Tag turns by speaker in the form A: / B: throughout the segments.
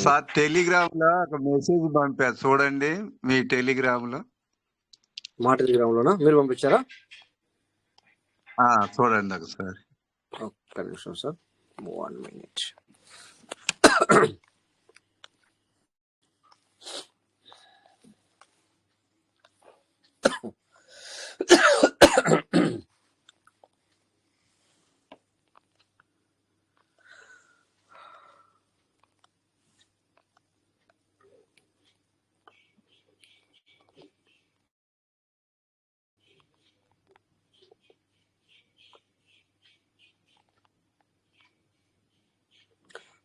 A: Sir Telegram లో ఒక message పంపారు చూడండి మీ టెలిగ్రామ్ లో.
B: మా టెలిగ్రామ్ లోనా మీరు పంపించారా?
A: చూడండి ఒకసారి.
B: ఒక్క నిమిషం సార్, 1 minute.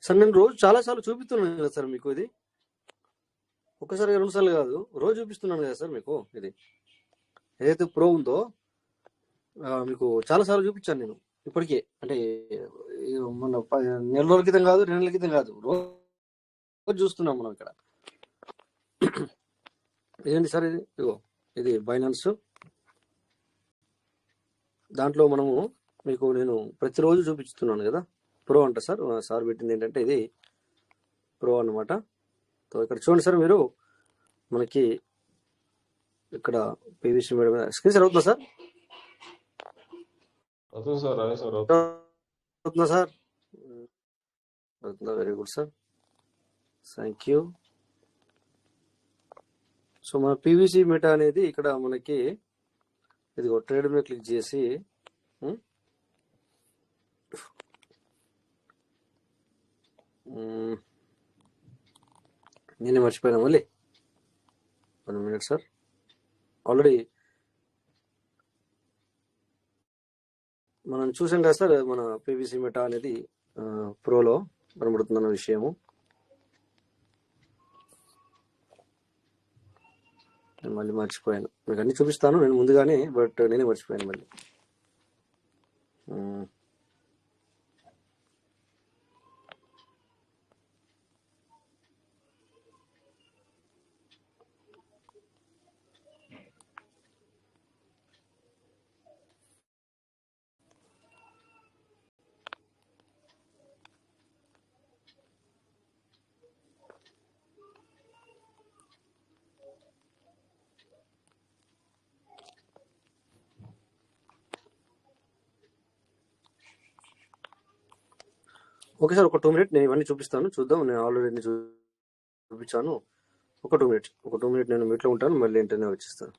B: సార్ నేను రోజు చాలా సార్లు చూపిస్తున్నాను కదా సార్ మీకు, ఇది ఒకసారి 2 సార్లు కాదు, రోజు చూపిస్తున్నాను కదా సార్ మీకు. ఇది ఏదైతే ప్రో ఉందో మీకు చాలా సార్లు చూపించాను నేను ఇప్పటికే. అంటే మన నెల రోజుల క్రితం కాదు, 2 నెలల క్రితం కాదు, రోజు చూస్తున్నాం మనం ఇక్కడ. ఇదేంటి సార్ ఇది? ఇది బైనాన్స్. దాంట్లో మనము మీకు నేను ప్రతిరోజు చూపిస్తున్నాను కదా. ప్రో అంట సార్, సార్ పెట్టింది ఏంటంటే ఇది ప్రో అన్నమాట. సో ఇక్కడ చూడండి సార్, మీరు మనకి ఇక్కడ పీవీసీ మీడియా స్క్రీన్ సార్ అవుతుందా సార్? అవుతుందా సార్? అవుతుందా? Very good sir, thank you. So మన పీవీసీ మెటా అనేది ఇక్కడ మనకి ఇది ట్రేడ్ మీద క్లిక్ చేసి నేనే మర్చిపోయాను మళ్ళీ. 1 minute సార్. ఆల్రెడీ మనం చూసాం కదా సార్, మన పీవీసీ మెటా అనేది ప్రోలో కనబడుతుందన్న విషయము. నేను మళ్ళీ మర్చిపోయాను, మీకు అన్ని చూపిస్తాను నేను ముందుగానే, బట్ నేనే మర్చిపోయాను మళ్ళీ. ఓకే సార్, ఒక 2 minutes నేను ఇవన్నీ చూపిస్తాను, చూద్దాం. నేను ఆల్రెడీ చూపించాను. ఒక 2 minutes నేను మీట్లో ఉంటాను, మళ్ళీ ఇంటర్నే వచ్చేస్తాను.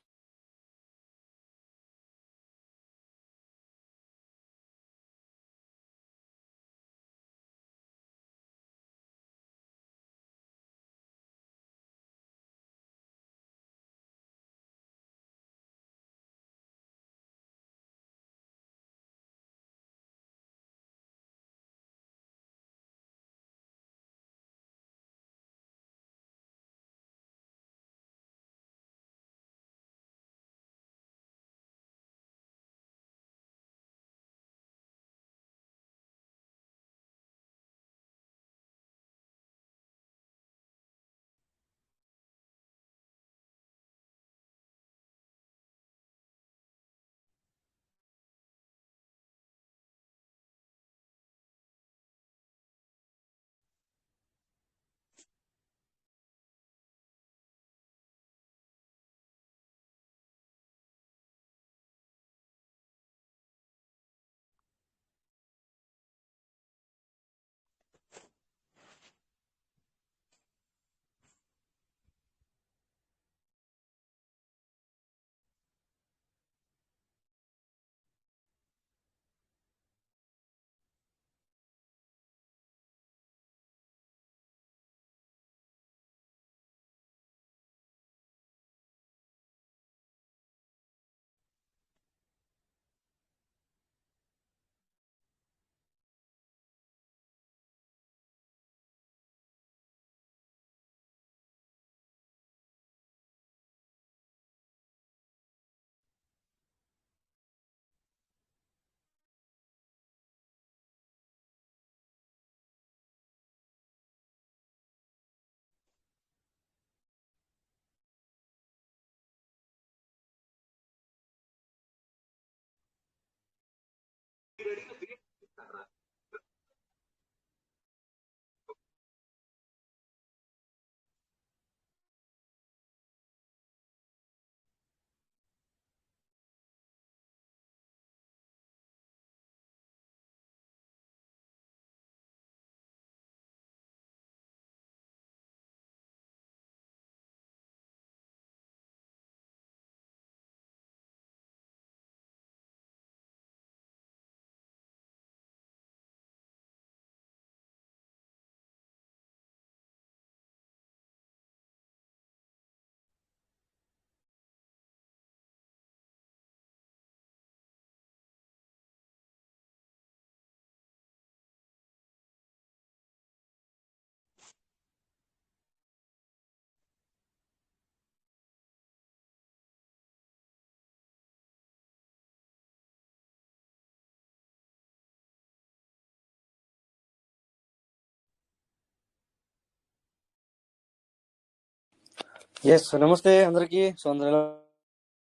B: ఎస్, నమస్తే అందరికి. సో అందరు ఎలా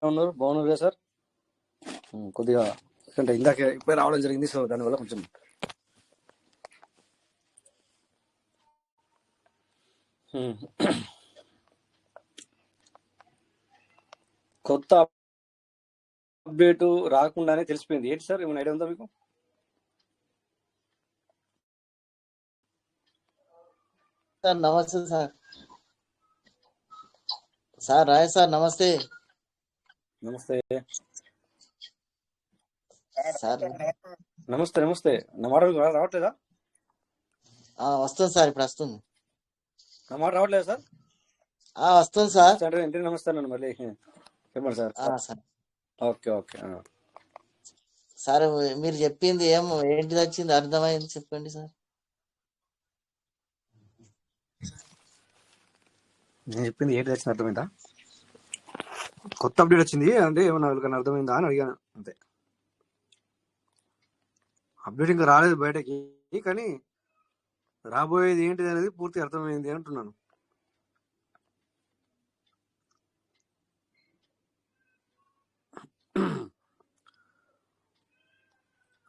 B: ఉన్నారు? బాగున్నారు కదా సార్? కొద్దిగా అంటే ఇందాక ఇప్పుడే రావడం జరిగింది, సో దానివల్ల కొంచెం ఉమ్, కొత్త అప్డేట్ రాకుండానే తెలిసిపోయింది. ఏంటి సార్, ఏమైనా ఐడియా ఉందా మీకు?
C: సార్ నమస్తే సార్. సార్ రాయ్ సార్ నమస్తే.
B: నమస్తే
C: సార్
B: నమస్తే నమస్తే. నా మాట మీకు రావట్లేదా?
C: వస్తుంది సార్, ఇప్పుడు వస్తుంది.
B: నా మాట రావట్లేదా సార్?
C: వస్తుంది సార్.
B: అంటే ఏంటి నమస్తే అన్నాను మళ్ళీ. చెప్పండి sir.
C: Sir
B: okay okay.
C: Sir మీరు చెప్పింది ఏంటిది వచ్చింది అర్థమైంది, చెప్పండి సార్.
B: నేను చెప్పింది ఏంటి వచ్చింది అర్థమైందా? కొత్త అప్డేట్ వచ్చింది అంటే ఏమన్నా ఎవరికైనా అర్థమైందా అని అడిగాను అంతే. అప్డేట్ ఇంకా రాలేదు బయటకి, కానీ రాబోయేది ఏంటిది అనేది పూర్తి అర్థమైంది అంటున్నాను.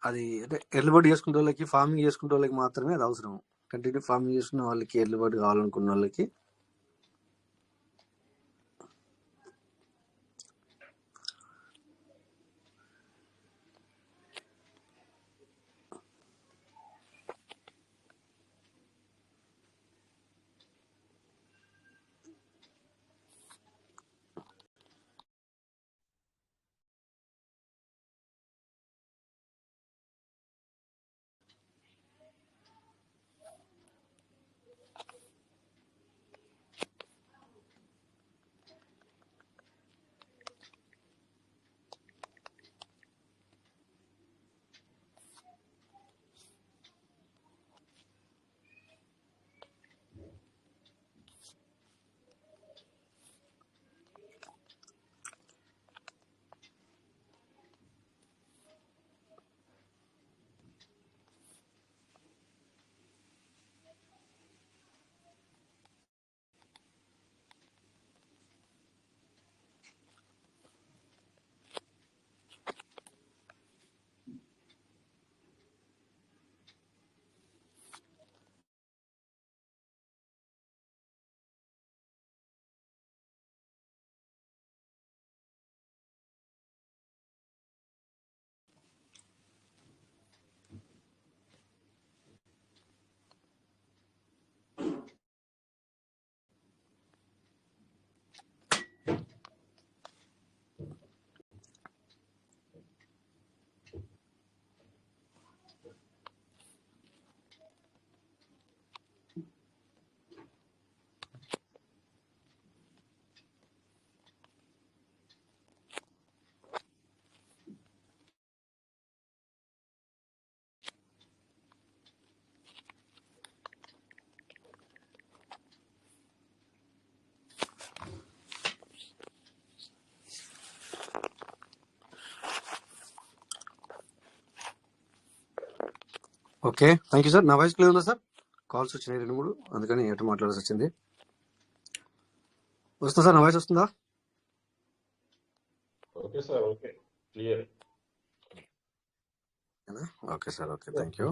B: అది అంటే ఎర్లబడి చేసుకునే వాళ్ళకి, ఫార్మింగ్ చేసుకునే వాళ్ళకి మాత్రమే అది అవసరం. కంటిన్యూ ఫార్మింగ్ చేసుకునే వాళ్ళకి, ఎర్లబడి కావాలనుకున్న వాళ్ళకి ఓకే. Thank you sir. నా వాయిస్ క్లియర్ ఉందా సార్? కాల్స్ వచ్చినాయి 2-3, అందుకని ఎటు మాట్లాడాల్సి వచ్చింది. వస్తుందా సార్? నా వాయిస్ వస్తుందా?
D: Okay sir, okay, clear.
B: Okay sir, okay, thank you.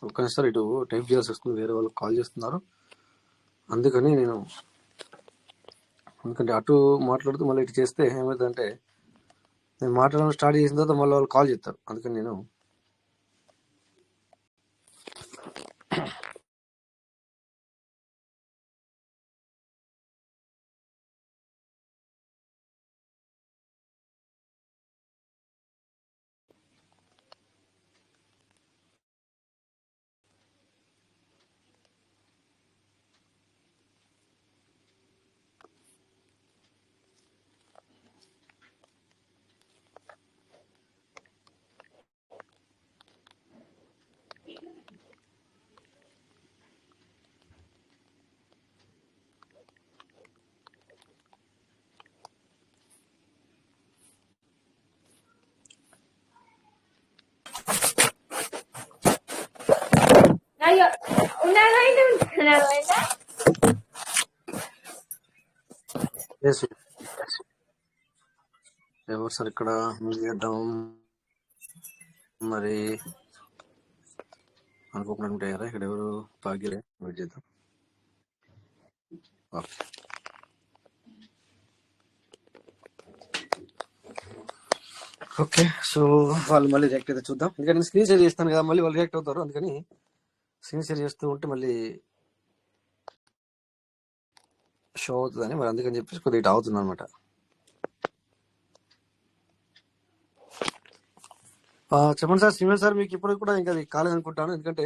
B: ఒక్క నిమిషం ఇటు టైప్ చేయాల్సి వస్తుంది, వేరే వాళ్ళు కాల్ చేస్తున్నారు. అందుకని ఎందుకంటే అటు మాట్లాడుతూ మళ్ళీ ఇటు చేస్తే ఏమవుతుందంటే నేను మాట్లాడడం స్టార్ట్ చేసిన తర్వాత మళ్ళీ వాళ్ళు కాల్ చేస్తారు. అందుకని నేను yes, ఎవరు సార్ ఇక్కడ చేద్దాం మరి అనుకోకుండా కదా. ఇక్కడ ఎవరు భాగ్యలే, వెయిట్ చేద్దాం. Okay, okay. సో వాళ్ళు మళ్ళీ రియాక్ట్ అయితే చూద్దాం. ఎందుకంటే నేను స్క్రీన్ షేర్ చేస్తాను కదా, మళ్ళీ వాళ్ళు రియాక్ట్ అవుతారు. అందుకని స్క్రీన్ షేర్ చేస్తూ ఉంటే మళ్ళీ షో అవుతుందని మరి అందుకని చెప్పేసి కొద్దిగా ఇటు అవుతుంది అనమాట. చెప్పండి సార్, శ్రీమన్ సార్, మీకు ఇప్పుడు కూడా ఇంకా అది కాలేదనుకుంటాను. ఎందుకంటే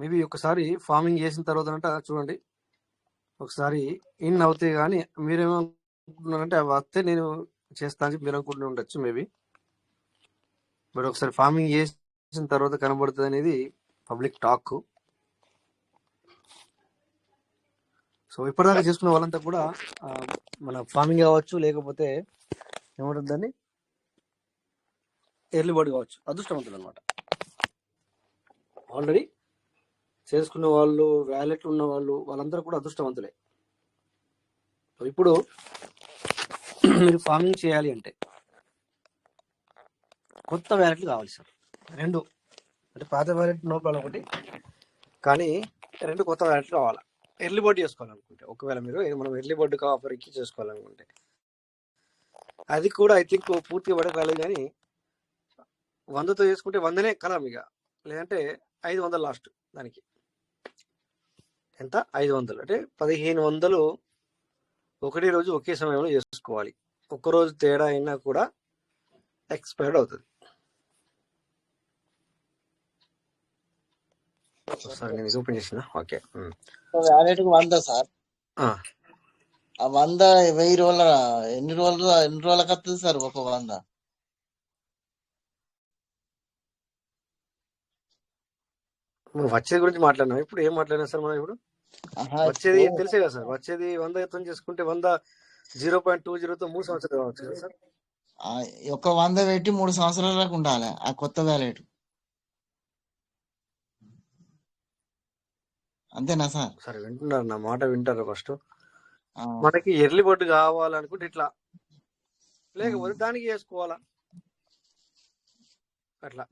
B: మేబీ ఒకసారి ఫార్మింగ్ చేసిన తర్వాత చూడండి, ఒకసారి ఇన్ అవుతే కానీ మీరేమనుకుంటున్నారంటే అవి వస్తే నేను చేస్తాను అని చెప్పి మీరు అనుకుంటూ ఉండొచ్చు మేబీ. బట్ ఒకసారి ఫార్మింగ్ చేసిన తర్వాత కనబడుతుంది అనేది పబ్లిక్ టాక్. సో ఇప్పటిదాకా చేసుకున్న వాళ్ళంతా కూడా మన ఫార్మింగ్ కావచ్చు, లేకపోతే ఏమంటుందని ఎర్లీ బర్డ్ కావచ్చు, అదృష్టవంతులు అనమాట. ఆల్రెడీ చేసుకున్న వాళ్ళు, వ్యాలెట్ ఉన్న వాళ్ళు, వాళ్ళందరూ కూడా అదృష్టవంతులే. సో ఇప్పుడు మీరు ఫార్మింగ్ చేయాలి అంటే కొత్త వ్యాలెట్లు కావాలి సార్. రెండు అంటే పాత వ్యాలెట్ నో ప్రాబ్లం ఒకటి, కానీ రెండు కొత్త వ్యాలెట్లు కావాలా. ఎర్లీ బర్డ్ చేసుకోవాలనుకుంటే, ఒకవేళ మనం ఎర్లీ బర్డ్ ఆఫర్ ఇచ్చి చేసుకోవాలనుకుంటే, అది కూడా ఐ థింక్ పూర్తిగా పడక రాలేదు. కానీ 100తో చేసుకుంటే 100నే కదా ఇక, లేదంటే 500 లాస్ట్. దానికి ఎంత 500 అంటే 1500 ఒకటే రోజు ఒకే సమయంలో చేసుకోవాలి. ఒక్కరోజు తేడా అయినా కూడా ఎక్స్పైర్డ్ అవుతుంది. సార్ నేను ఇది ఓపెన్ చేసిన. Okay,
C: wallet 100 sir. ఆ 100 1000 రోజుల ఎన్ని రోజులకు వస్తుంది సార్ ఒక 100?
B: వచ్చేది గురించి మాట్లాడినాం. ఇప్పుడు ఏం మాట్లాడినా సార్ మనం ఇప్పుడు వచ్చేది తెలిసే కదా సార్. వచ్చేది 100 చేసుకుంటే 100 0.20తో 3 సంవత్సరాలు కావచ్చు కదా సార్.
C: ఒక 100 పెట్టి 3 సంవత్సరాలకు ఉండాలి ఆ కొత్త వ్యాలెట్, అంతేనా సార్?
B: సరే, వింటున్నారు నా మాట, వింటారు. ఫస్ట్ మనకి ఎర్లీ బర్డ్ కావాలనుకుంటే ఇట్లా, లేకపోతే దానికి చేసుకోవాలా అట్లా.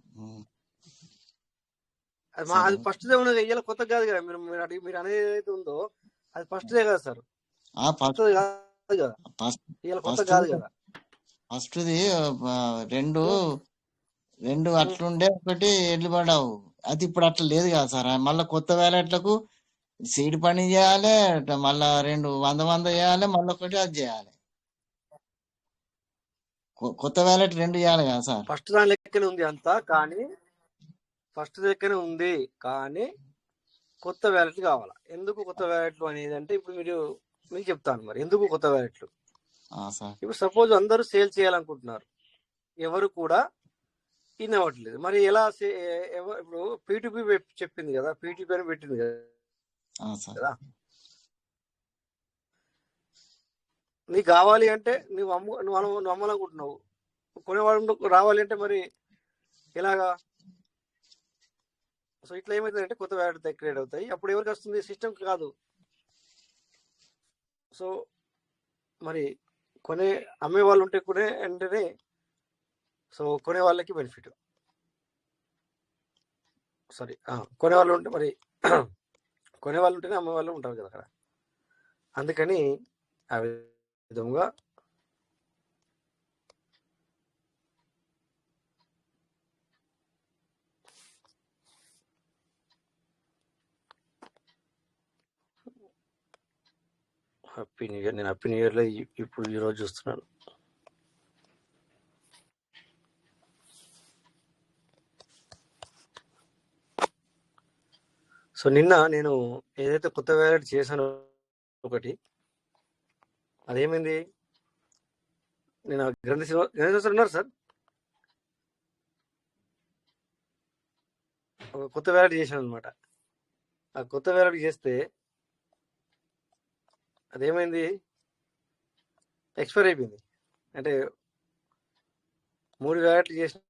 B: అది ఫస్ట్ దే ఉన్నది, ఇయ్యాల కొత్త కాదు కదా. మీరు అనేది ఏదైతే ఉందో అది ఫస్ట్ దే కదా సార్, కాదు కదా, ఇవాళ కొత్త కాదు కదా.
C: ఫస్ట్ది రెండు అట్లుండే, ఒకటి ఎడ్లు పడావు. అది ఇప్పుడు అట్లా లేదు కదా సార్. మళ్ళీ కొత్త వ్యాలెట్లకు సీడ్ పని చేయాలి, మళ్ళా 100 చేయాలి, మళ్ళీ ఒకటి అది చేయాలి. కొత్త వ్యాలెట్ 2 చేయాలి కదా సార్.
B: ఫస్ట్ దాని లెక్కనే ఉంది అంతా, కానీ ఫస్ట్ లెక్కనే ఉంది, కానీ కొత్త వ్యాలెట్లు కావాలా. ఎందుకు కొత్త వ్యాలెట్లు అనేది అంటే ఇప్పుడు మీకు చెప్తాను మరి ఎందుకు కొత్త వ్యాలెట్లు. ఇప్పుడు సపోజ్ అందరూ సేల్ చేయాలనుకుంటున్నారు, ఎవరు కూడా ఇన్ అవ్వట్లేదు. మరి ఎలా ఇప్పుడు పీటీపీ చెప్పింది కదా, పీటీపీ అని పెట్టింది కదా. నీకు కావాలి అంటే నువ్వు అమ్మాలనుకుంటున్నావు, కొనేవాడు రావాలి అంటే మరి ఎలాగా? సో ఇట్లా ఏమవుతుందంటే కొత్త వ్యాలెట్ క్రియేట్ అవుతాయి. అప్పుడు ఎవరికి వస్తుంది? సిస్టమ్ కాదు. సో మరి అమ్మే వాళ్ళు ఉంటే కొనే వెంటనే సో కొనే వాళ్ళకి బెనిఫిట్. సారీ కొనేవాళ్ళు ఉంటే మరి కొనేవాళ్ళు ఉంటేనే అమ్మేవాళ్ళు ఉంటారు కదా అక్కడ. అందుకని ఆ విధంగా హ్యాపీ న్యూ ఇయర్. నేను హ్యాపీ న్యూ ఇయర్లో ఇప్పుడు ఈరోజు చూస్తున్నాను. సో నిన్న నేను ఏదైతే కొత్త వ్యాలెట్ చేశానో ఒకటి, అదేమైంది, నేను గణేష్ ఉన్నారు సార్, ఒక కొత్త వ్యాలెట్ చేశాను అనమాట. ఆ కొత్త వ్యాలెట్ చేస్తే అదేమైంది, ఎక్స్పైర్ అయిపోయింది. అంటే 3 వ్యాలెట్లు చేసినా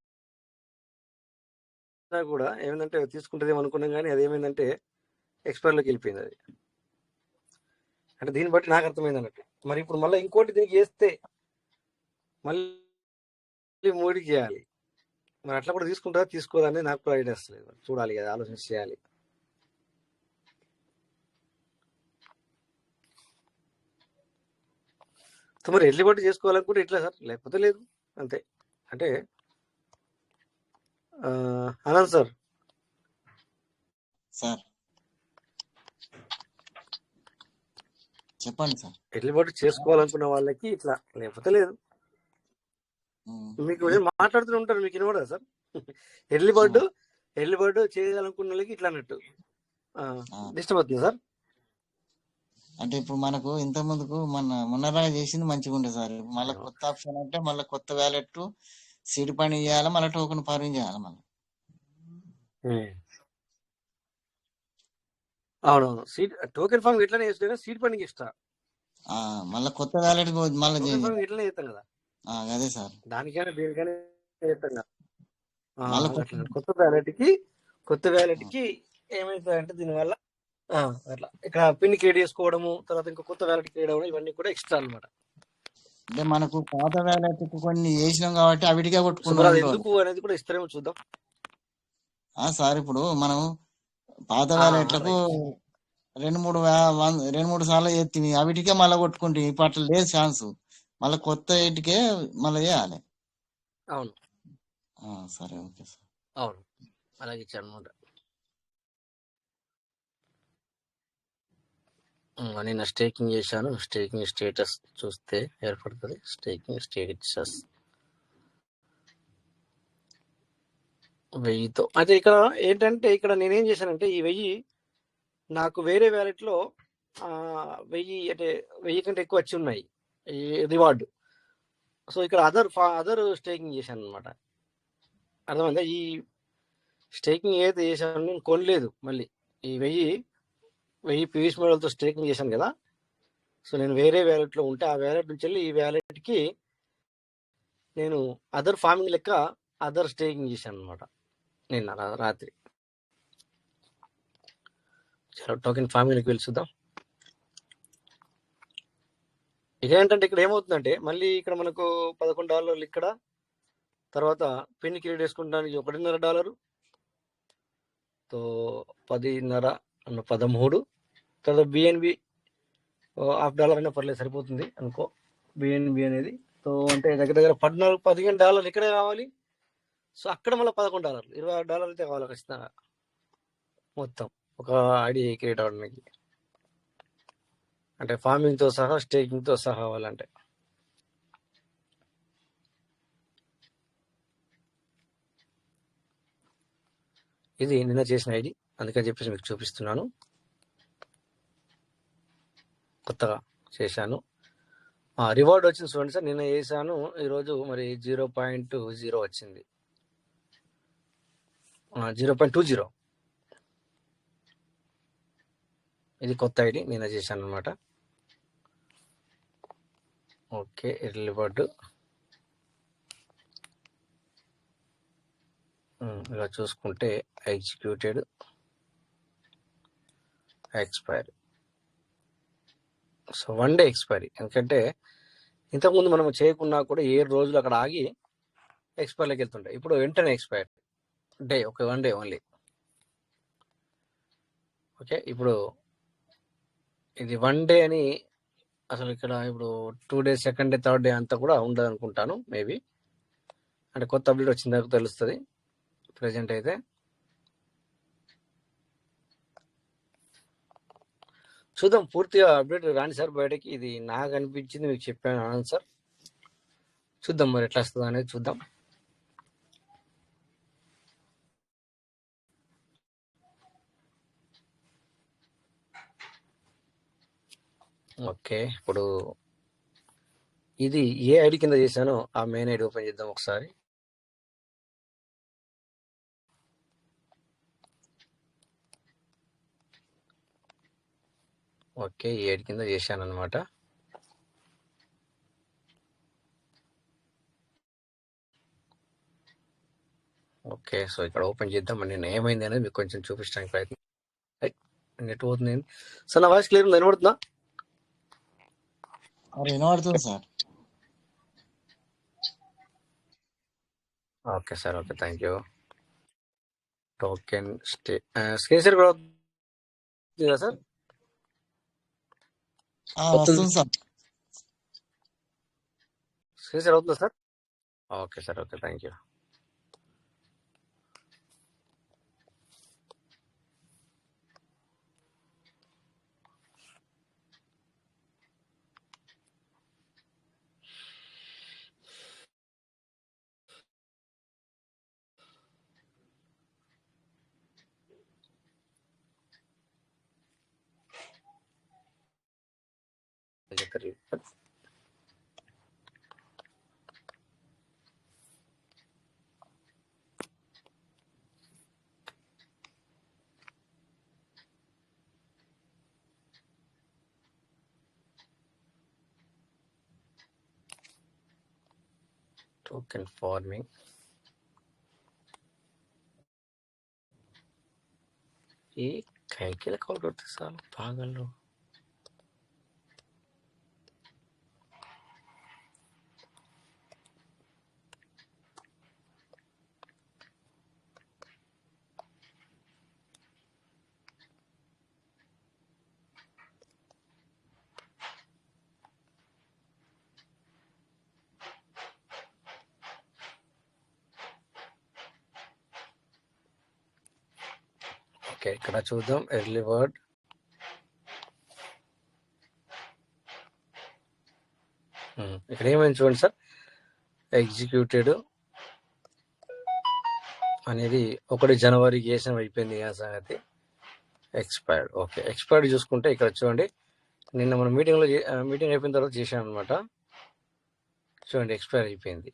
B: కూడా ఏమైందంటే తీసుకుంటుందేమో అనుకున్నాం, కానీ అదేమైందంటే ఎక్స్పైర్లోకి వెళ్ళిపోయింది అది. అంటే దీన్ని బట్టి నాకు అర్థమైంది అన్నట్టు. మరి ఇప్పుడు మళ్ళీ ఇంకోటి దీనికి చేస్తే మళ్ళీ 3కి చేయాలి. మరి అట్లా కూడా తీసుకుంటారా తీసుకోదని నాకు కూడా ఐడియా వస్తలేదు. చూడాలి కదా, ఆలోచించి చేయాలి. మరి ఎర్లీ బర్డ్ చేసుకోవాలనుకుంటే ఇట్లా సార్, లేకపోతే లేదు, అంతే. అంటే ఆనంద్ సార్
C: సార్ చెప్పండి సార్.
B: ఎర్లీ బర్డ్ చేసుకోవాలనుకున్న వాళ్ళకి ఇట్లా, లేకపోతే లేదు. మీకు నేను మాట్లాడుతూ ఉంటాను, మీకు వినపడదా సార్? ఎర్లీ బర్డ్ చేయాలనుకున్న వాళ్ళకి ఇట్లా అన్నట్టు డిస్టర్బ్ అవుతుంది సార్.
C: అంటే ఇప్పుడు మనకు ఇంత ముందుకు మొన్నరా చేసింది మంచిగా ఉండే సార్. మళ్ళీ కొత్త ఆప్షన్ అంటే మళ్ళీ కొత్త వ్యాలెట్ సీడ్ పని చేయాలి, మళ్ళీ టోకెన్ ఫార్మింగ్ చేయాలి మళ్ళీ.
B: అవునవును, సీడ్ టోకెన్ ఫార్మ్ ఎట్లనే చేస్తున్నా, సీడ్ పనికి ఇష్టం.
C: మళ్ళీ కొత్త వ్యాలెట్ మళ్ళీ
B: ఎట్లనే చేస్తాం కదా,
C: అదే సార్.
B: దానికైనా దేనికైనా చేస్తాం కదా.
C: మళ్ళీ
B: కొత్త వ్యాలెట్ కి ఏమైతుందంటే దీనివల్ల అట్లా ఇక్కడ పిన్ క్రియేట్ చేసుకోవడము, తర్వాత ఇంకా కొత్త వ్యాలెట్ క్రియేట్ అవ్వడం, ఇవన్నీ కూడా ఎక్స్ట్రా అనమాట.
C: అంటే మనకు పాత వ్యాలెట్ కొన్ని చేసినాం కాబట్టి అవిటికే కొట్టుకున్నాం.
B: ఎందుకు అనేది కూడా ఇస్తారేమో చూద్దాం
C: సార్. ఇప్పుడు మనం పాత వ్యాలెట్లకు 2-3 సార్లు ఎత్తివి, అవిటికే మళ్ళీ కొట్టుకుంటే ఇప్పుడు అట్లా లేదు ఛాన్స్. మళ్ళీ కొత్త ఇటుకే మళ్ళీ చేయాలి.
B: అవును
C: సరే, ఓకే సార్.
B: అవును, అలాగే ఇచ్చాను అనమాట. నేను స్టేకింగ్ చేశాను. స్టేకింగ్ స్టేటస్ చూస్తే ఏర్పడుతుంది. స్టేకింగ్ స్టేటస్ 1000తో. అయితే ఇక్కడ ఏంటంటే, ఇక్కడ నేనేం చేశానంటే ఈ 1000 నాకు వేరే వ్యాలెట్లో 1000 అంటే 1000 కంటే ఎక్కువ వచ్చి ఉన్నాయి ఈ రివార్డు. సో ఇక్కడ అదర్ స్టేకింగ్ చేశాను అనమాట. అర్థమైందా? ఈ స్టేకింగ్ ఏదైతే చేశాను నేను కొనలేదు. మళ్ళీ ఈ 1000 పీవీస్ మోడల్తో స్టేకింగ్ చేశాను కదా. సో నేను వేరే వ్యాలెట్లో ఉంటే ఆ వ్యాలెట్ నుంచి వెళ్ళి ఈ వ్యాలెట్కి నేను అదర్ ఫార్మింగ్ లెక్క అదర్ స్టేకింగ్ చేశాను అనమాట నిన్న రాత్రి. చలో టోకెన్ ఫార్మింగ్కి వెళ్ళి చూద్దాం. ఇదేంటంటే ఇక్కడ ఏమవుతుందంటే మళ్ళీ ఇక్కడ మనకు $11 ఇక్కడ, తర్వాత పిన్ క్రియేట్ చేసుకుంటానికి $1.5, తో 10.5 అన్న 13, తర్వాత బిఎన్బి $1/2 అయినా పర్లేదు, సరిపోతుంది అనుకో బిఎన్బి అనేది. సో అంటే దగ్గర దగ్గర $15 ఇక్కడే కావాలి. సో అక్కడ మళ్ళీ $11, $26 అయితే కావాలి ఖచ్చితంగా మొత్తం ఒక ఐడి క్రియేట్ అవ్వడానికి, అంటే ఫార్మింగ్తో సహా స్టేకింగ్తో సహా కావాలంటే. ఇది నిన్న చేసిన ఐడి, అందుకని చెప్పేసి మీకు చూపిస్తున్నాను. కొత్తగా చేశాను. రివార్డ్ వచ్చింది చూడండి సార్. నిన్న చేశాను, ఈరోజు మరి 0.20 వచ్చింది. 0.20 ఇది కొత్త ఐడి నిన్న చేశాను అనమాట. ఓకే, ఎర్లీ బర్డ్ ఇలా చూసుకుంటే executed, expire. So 1 day expiry. ఎందుకంటే ఇంతకుముందు మనం చేయకున్నా కూడా 7 రోజులు అక్కడ ఆగి ఎక్స్పైర్లోకి వెళ్తుంటాయి. ఇప్పుడు వెంటనే ఎక్స్పైర్ డే, ఒక 1 డే ఓన్లీ. ఓకే, ఇప్పుడు ఇది 1 డే అని అసలు ఇక్కడ ఇప్పుడు 2 days, second day, third day అంతా కూడా ఉండదు అనుకుంటాను. మేబీ అంటే కొత్త అప్డేట్ వచ్చిన తర్వాత తెలుస్తుంది. ప్రజెంట్ అయితే చూద్దాం, పూర్తిగా అప్డేట్ రాని సార్ బయటకి. ఇది నాకు అనిపించింది, మీకు చెప్పాను ఆనంద్ సార్. చూద్దాం మరి ఎట్లా వస్తుందో అనేది చూద్దాం. ఓకే, ఇప్పుడు ఇది ఏ ఐడి కింద చేశానో ఆ మెయిన్ ఐడి ఓపెన్ చేద్దాం ఒకసారి. ఓకే, ఈ ఐడి కింద చేశాను అనమాట. ఓకే, సో ఇక్కడ ఓపెన్ చేద్దాం. నేను ఏమైంది అనేది మీకు కొంచెం చూపించడానికి ప్రయత్నం. నెట్ పోతుంది సార్. నా వాయిస్ క్లియర్ ఉంది, వినబడుతుందా?
C: వినబడుతుంది sir.
B: Okay sir, okay, thank you. Token screen share కూడా అవుతుంది కదా సార్?
C: వస్తుంది సార్.
B: స్క్రీన్ షేర్ అవుతుందా sir? Okay sir, okay, thank you. Token farming ये काय केला कॉल करते साल पागल लोग. ఓకే, ఇక్కడ చూద్దాం. ఎర్లీ వర్డ్ ఇక్కడ ఏమైంది చూడండి సార్. ఎగ్జిక్యూటెడ్ అనేది 1 జనవరికి చేసిన అయిపోయింది ఆ సంగతి. ఎక్స్పైర్డ్. ఓకే, ఎక్స్పైర్డ్ చూసుకుంటే ఇక్కడ చూడండి, నిన్న మనం మీటింగ్ అయిపోయిన తర్వాత చేశాను అనమాట. చూడండి, ఎక్స్పైర్ అయిపోయింది.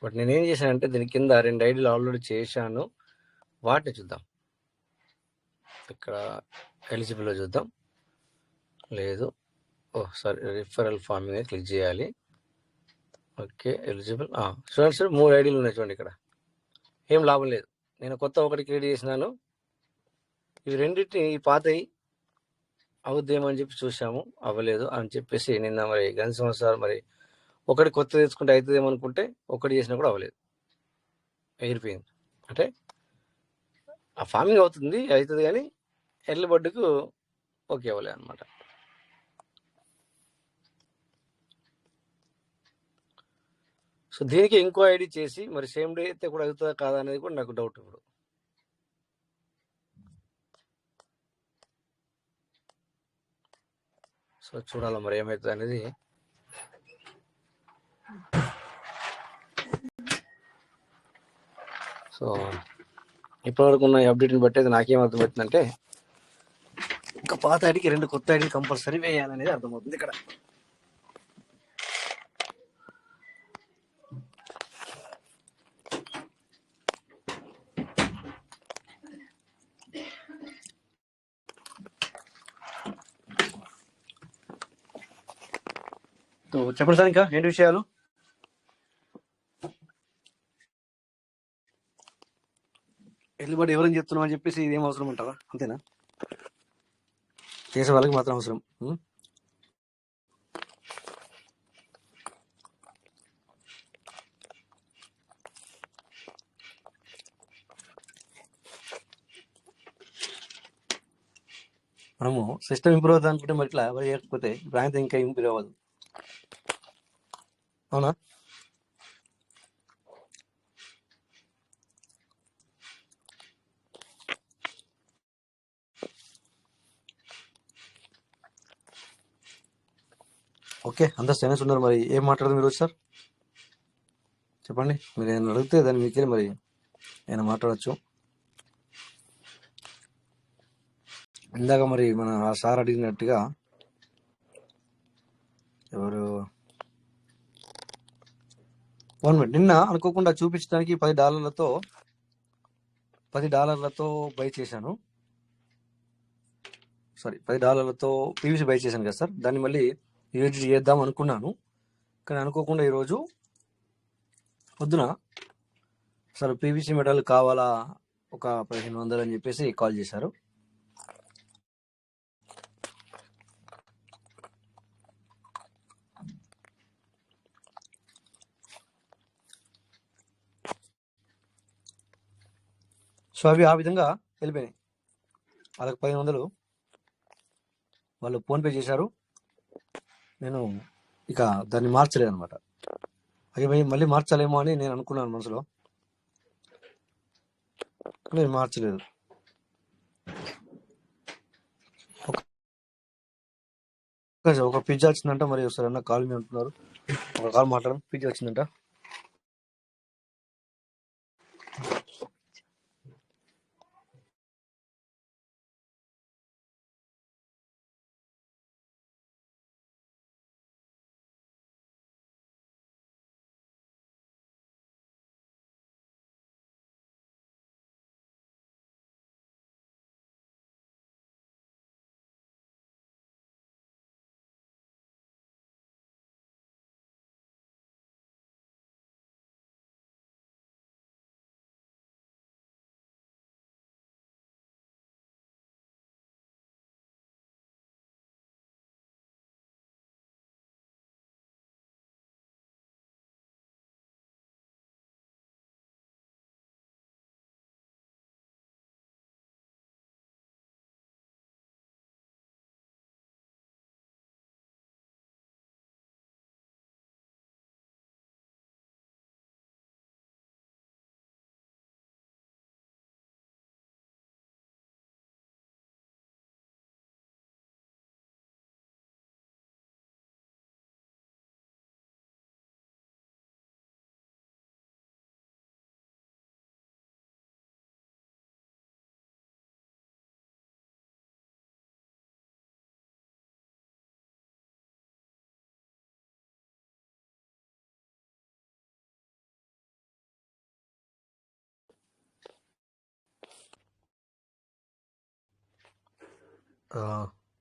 B: బట్ నేనేం చేశానంటే దీని కింద 2 ఐడీలు ఆల్రెడీ చేశాను, వాటిని చూద్దాం. ఇక్కడ ఎలిజిబుల్లో చూద్దాం. లేదు, సారీ, రిఫరల్ ఫార్మింగ్ క్లిక్ చేయాలి. Okay, eligible. చూడండి సార్, 3 ఐడీలు ఉన్నాయి చూడండి. ఇక్కడ ఏం లాభం లేదు. నేను కొత్త ఒకటి క్రియేట్ చేసినాను. ఇవి రెండింటిని ఈ పాతవి అవుద్దేమని చెప్పి చూసాము, అవ్వలేదు అని చెప్పేసి నిన్న మరి గన్ సంవత్సరాలు మరి ఒకటి కొత్త తెచ్చుకుంటే అవుతుందేమో అనుకుంటే ఒకటి చేసినా కూడా అవ్వలేదు, ఎగిరిపోయింది. అంటే ఆ ఫార్మింగ్ అవుతుంది కానీ ఎర్లీ బర్డ్కు ఓకే అవ్వలేదు అనమాట. సో దీనికి ఇంకో ఐడి చేసి మరి సేమ్ డే అయితే కూడా అవుతుందా కాదా అనేది కూడా నాకు డౌట్ ఇప్పుడు. సో చూడాలి మరి ఏమవుతుంది అనేది. సో ఇప్పటివరకు ఉన్న అప్డేట్ని బట్టి అయితే నాకేం అర్థమవుతుందంటే ఇంకా పాత ఐడికి 2 కొత్త ఐడీలు కంపల్సరీ వేయాలనేది అర్థమవుతుంది ఇక్కడ. చెప్పండి సార్, ఇంకా ఏంటి విషయాలు? ఎల్లుబడి ఎవరైనా చెప్తున్నాం అని చెప్పేసి ఇదేం అవసరం ఉంటారా? అంతేనా? చేసే వాళ్ళకి మాత్రం అవసరం. మనము సిస్టమ్ ఇంప్రూవ్ అవుతుంది అనుకుంటే మరి ఇట్లా ఎవరు చేయకపోతే బ్రాంచ్ ఇంకా ఇంప్రూవ్ అవ్వదు. అవునా? ఓకే, అందరు సైన్స్ ఉన్నారు. మరి ఏం మాట్లాడదు మీరు సార్? చెప్పండి. మీరు ఏమైనా అడిగితే దాన్ని మీకే మరి ఏమైనా మాట్లాడచ్చు. ఇందాక మరి మన ఆ సార్ అడిగినట్టుగా ఎవరు వన్ మినిట్, నిన్న అనుకోకుండా చూపించడానికి $10 బై చేశాను. సారీ, $10 పీవీసీ బై చేశాను కదా సార్. దాన్ని మళ్ళీ ఈరోజు చేద్దాం అనుకున్నాను, కానీ అనుకోకుండా ఈరోజు పొద్దున సార్ పీవీసీ మెటల్ కావాలా ఒక 1500 అని చెప్పేసి కాల్ చేశారు. సో అవి ఆ విధంగా వెళ్ళిపోయినాయి. వాళ్ళకి 1500 వాళ్ళు ఫోన్పే చేశారు. నేను ఇక దాన్ని మార్చలేదు అనమాట. అవి మళ్ళీ మార్చాలేమో అని నేను అనుకున్నాను మనసులో, నేను మార్చలేదు. ఒక పిజ్జా వచ్చిందంట. మరి ఒకసారి అన్న కాల్ మీద అంటున్నారు, ఒక కాల్ మాట్లాడడం. పిజ్జా వచ్చిందంట.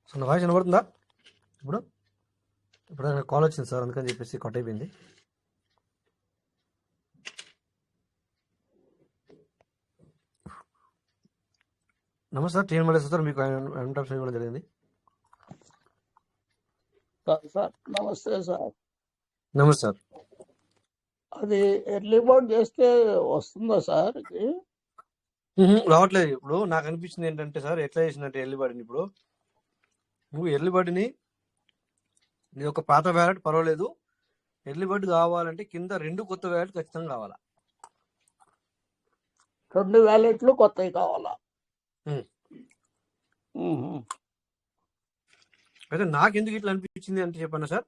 B: సో నా వాయిస్ వినబడుతుందా? ఇప్పుడు కాల్ వచ్చింది సార్, అందుకని చెప్పేసి కట్ అయిపోయింది. నమస్తే సార్, టీఎన్ మల్లేశ్వర్ సార్, మీకు ఎంటాప్స్ ఇవ్వడం జరిగింది.
E: సార్ నమస్తే సార్.
B: నమస్తే సార్.
E: అది ఎర్లీ బర్డ్ చేస్తే వస్తుందా సార్? ఇది
B: రావట్లేదు. ఇప్పుడు నాకు అనిపించింది ఏంటంటే సార్, ఎట్లా చేసిందంటే ఎర్లీ బర్డ్ని, ఇప్పుడు నువ్వు ఎర్లీ బర్డ్ని నీ ఒక పాత వ్యాలెట్ పర్వాలేదు, ఎర్లీ బర్డ్ కావాలంటే కింద 2 కొత్త వ్యాలెట్ ఖచ్చితంగా కావాలా.
E: 2 వ్యాలెట్లు కొత్తవి కావాలా?
B: అయితే నాకు ఎందుకు ఇట్లా అనిపించింది అంటే చెప్పన్నా సార్,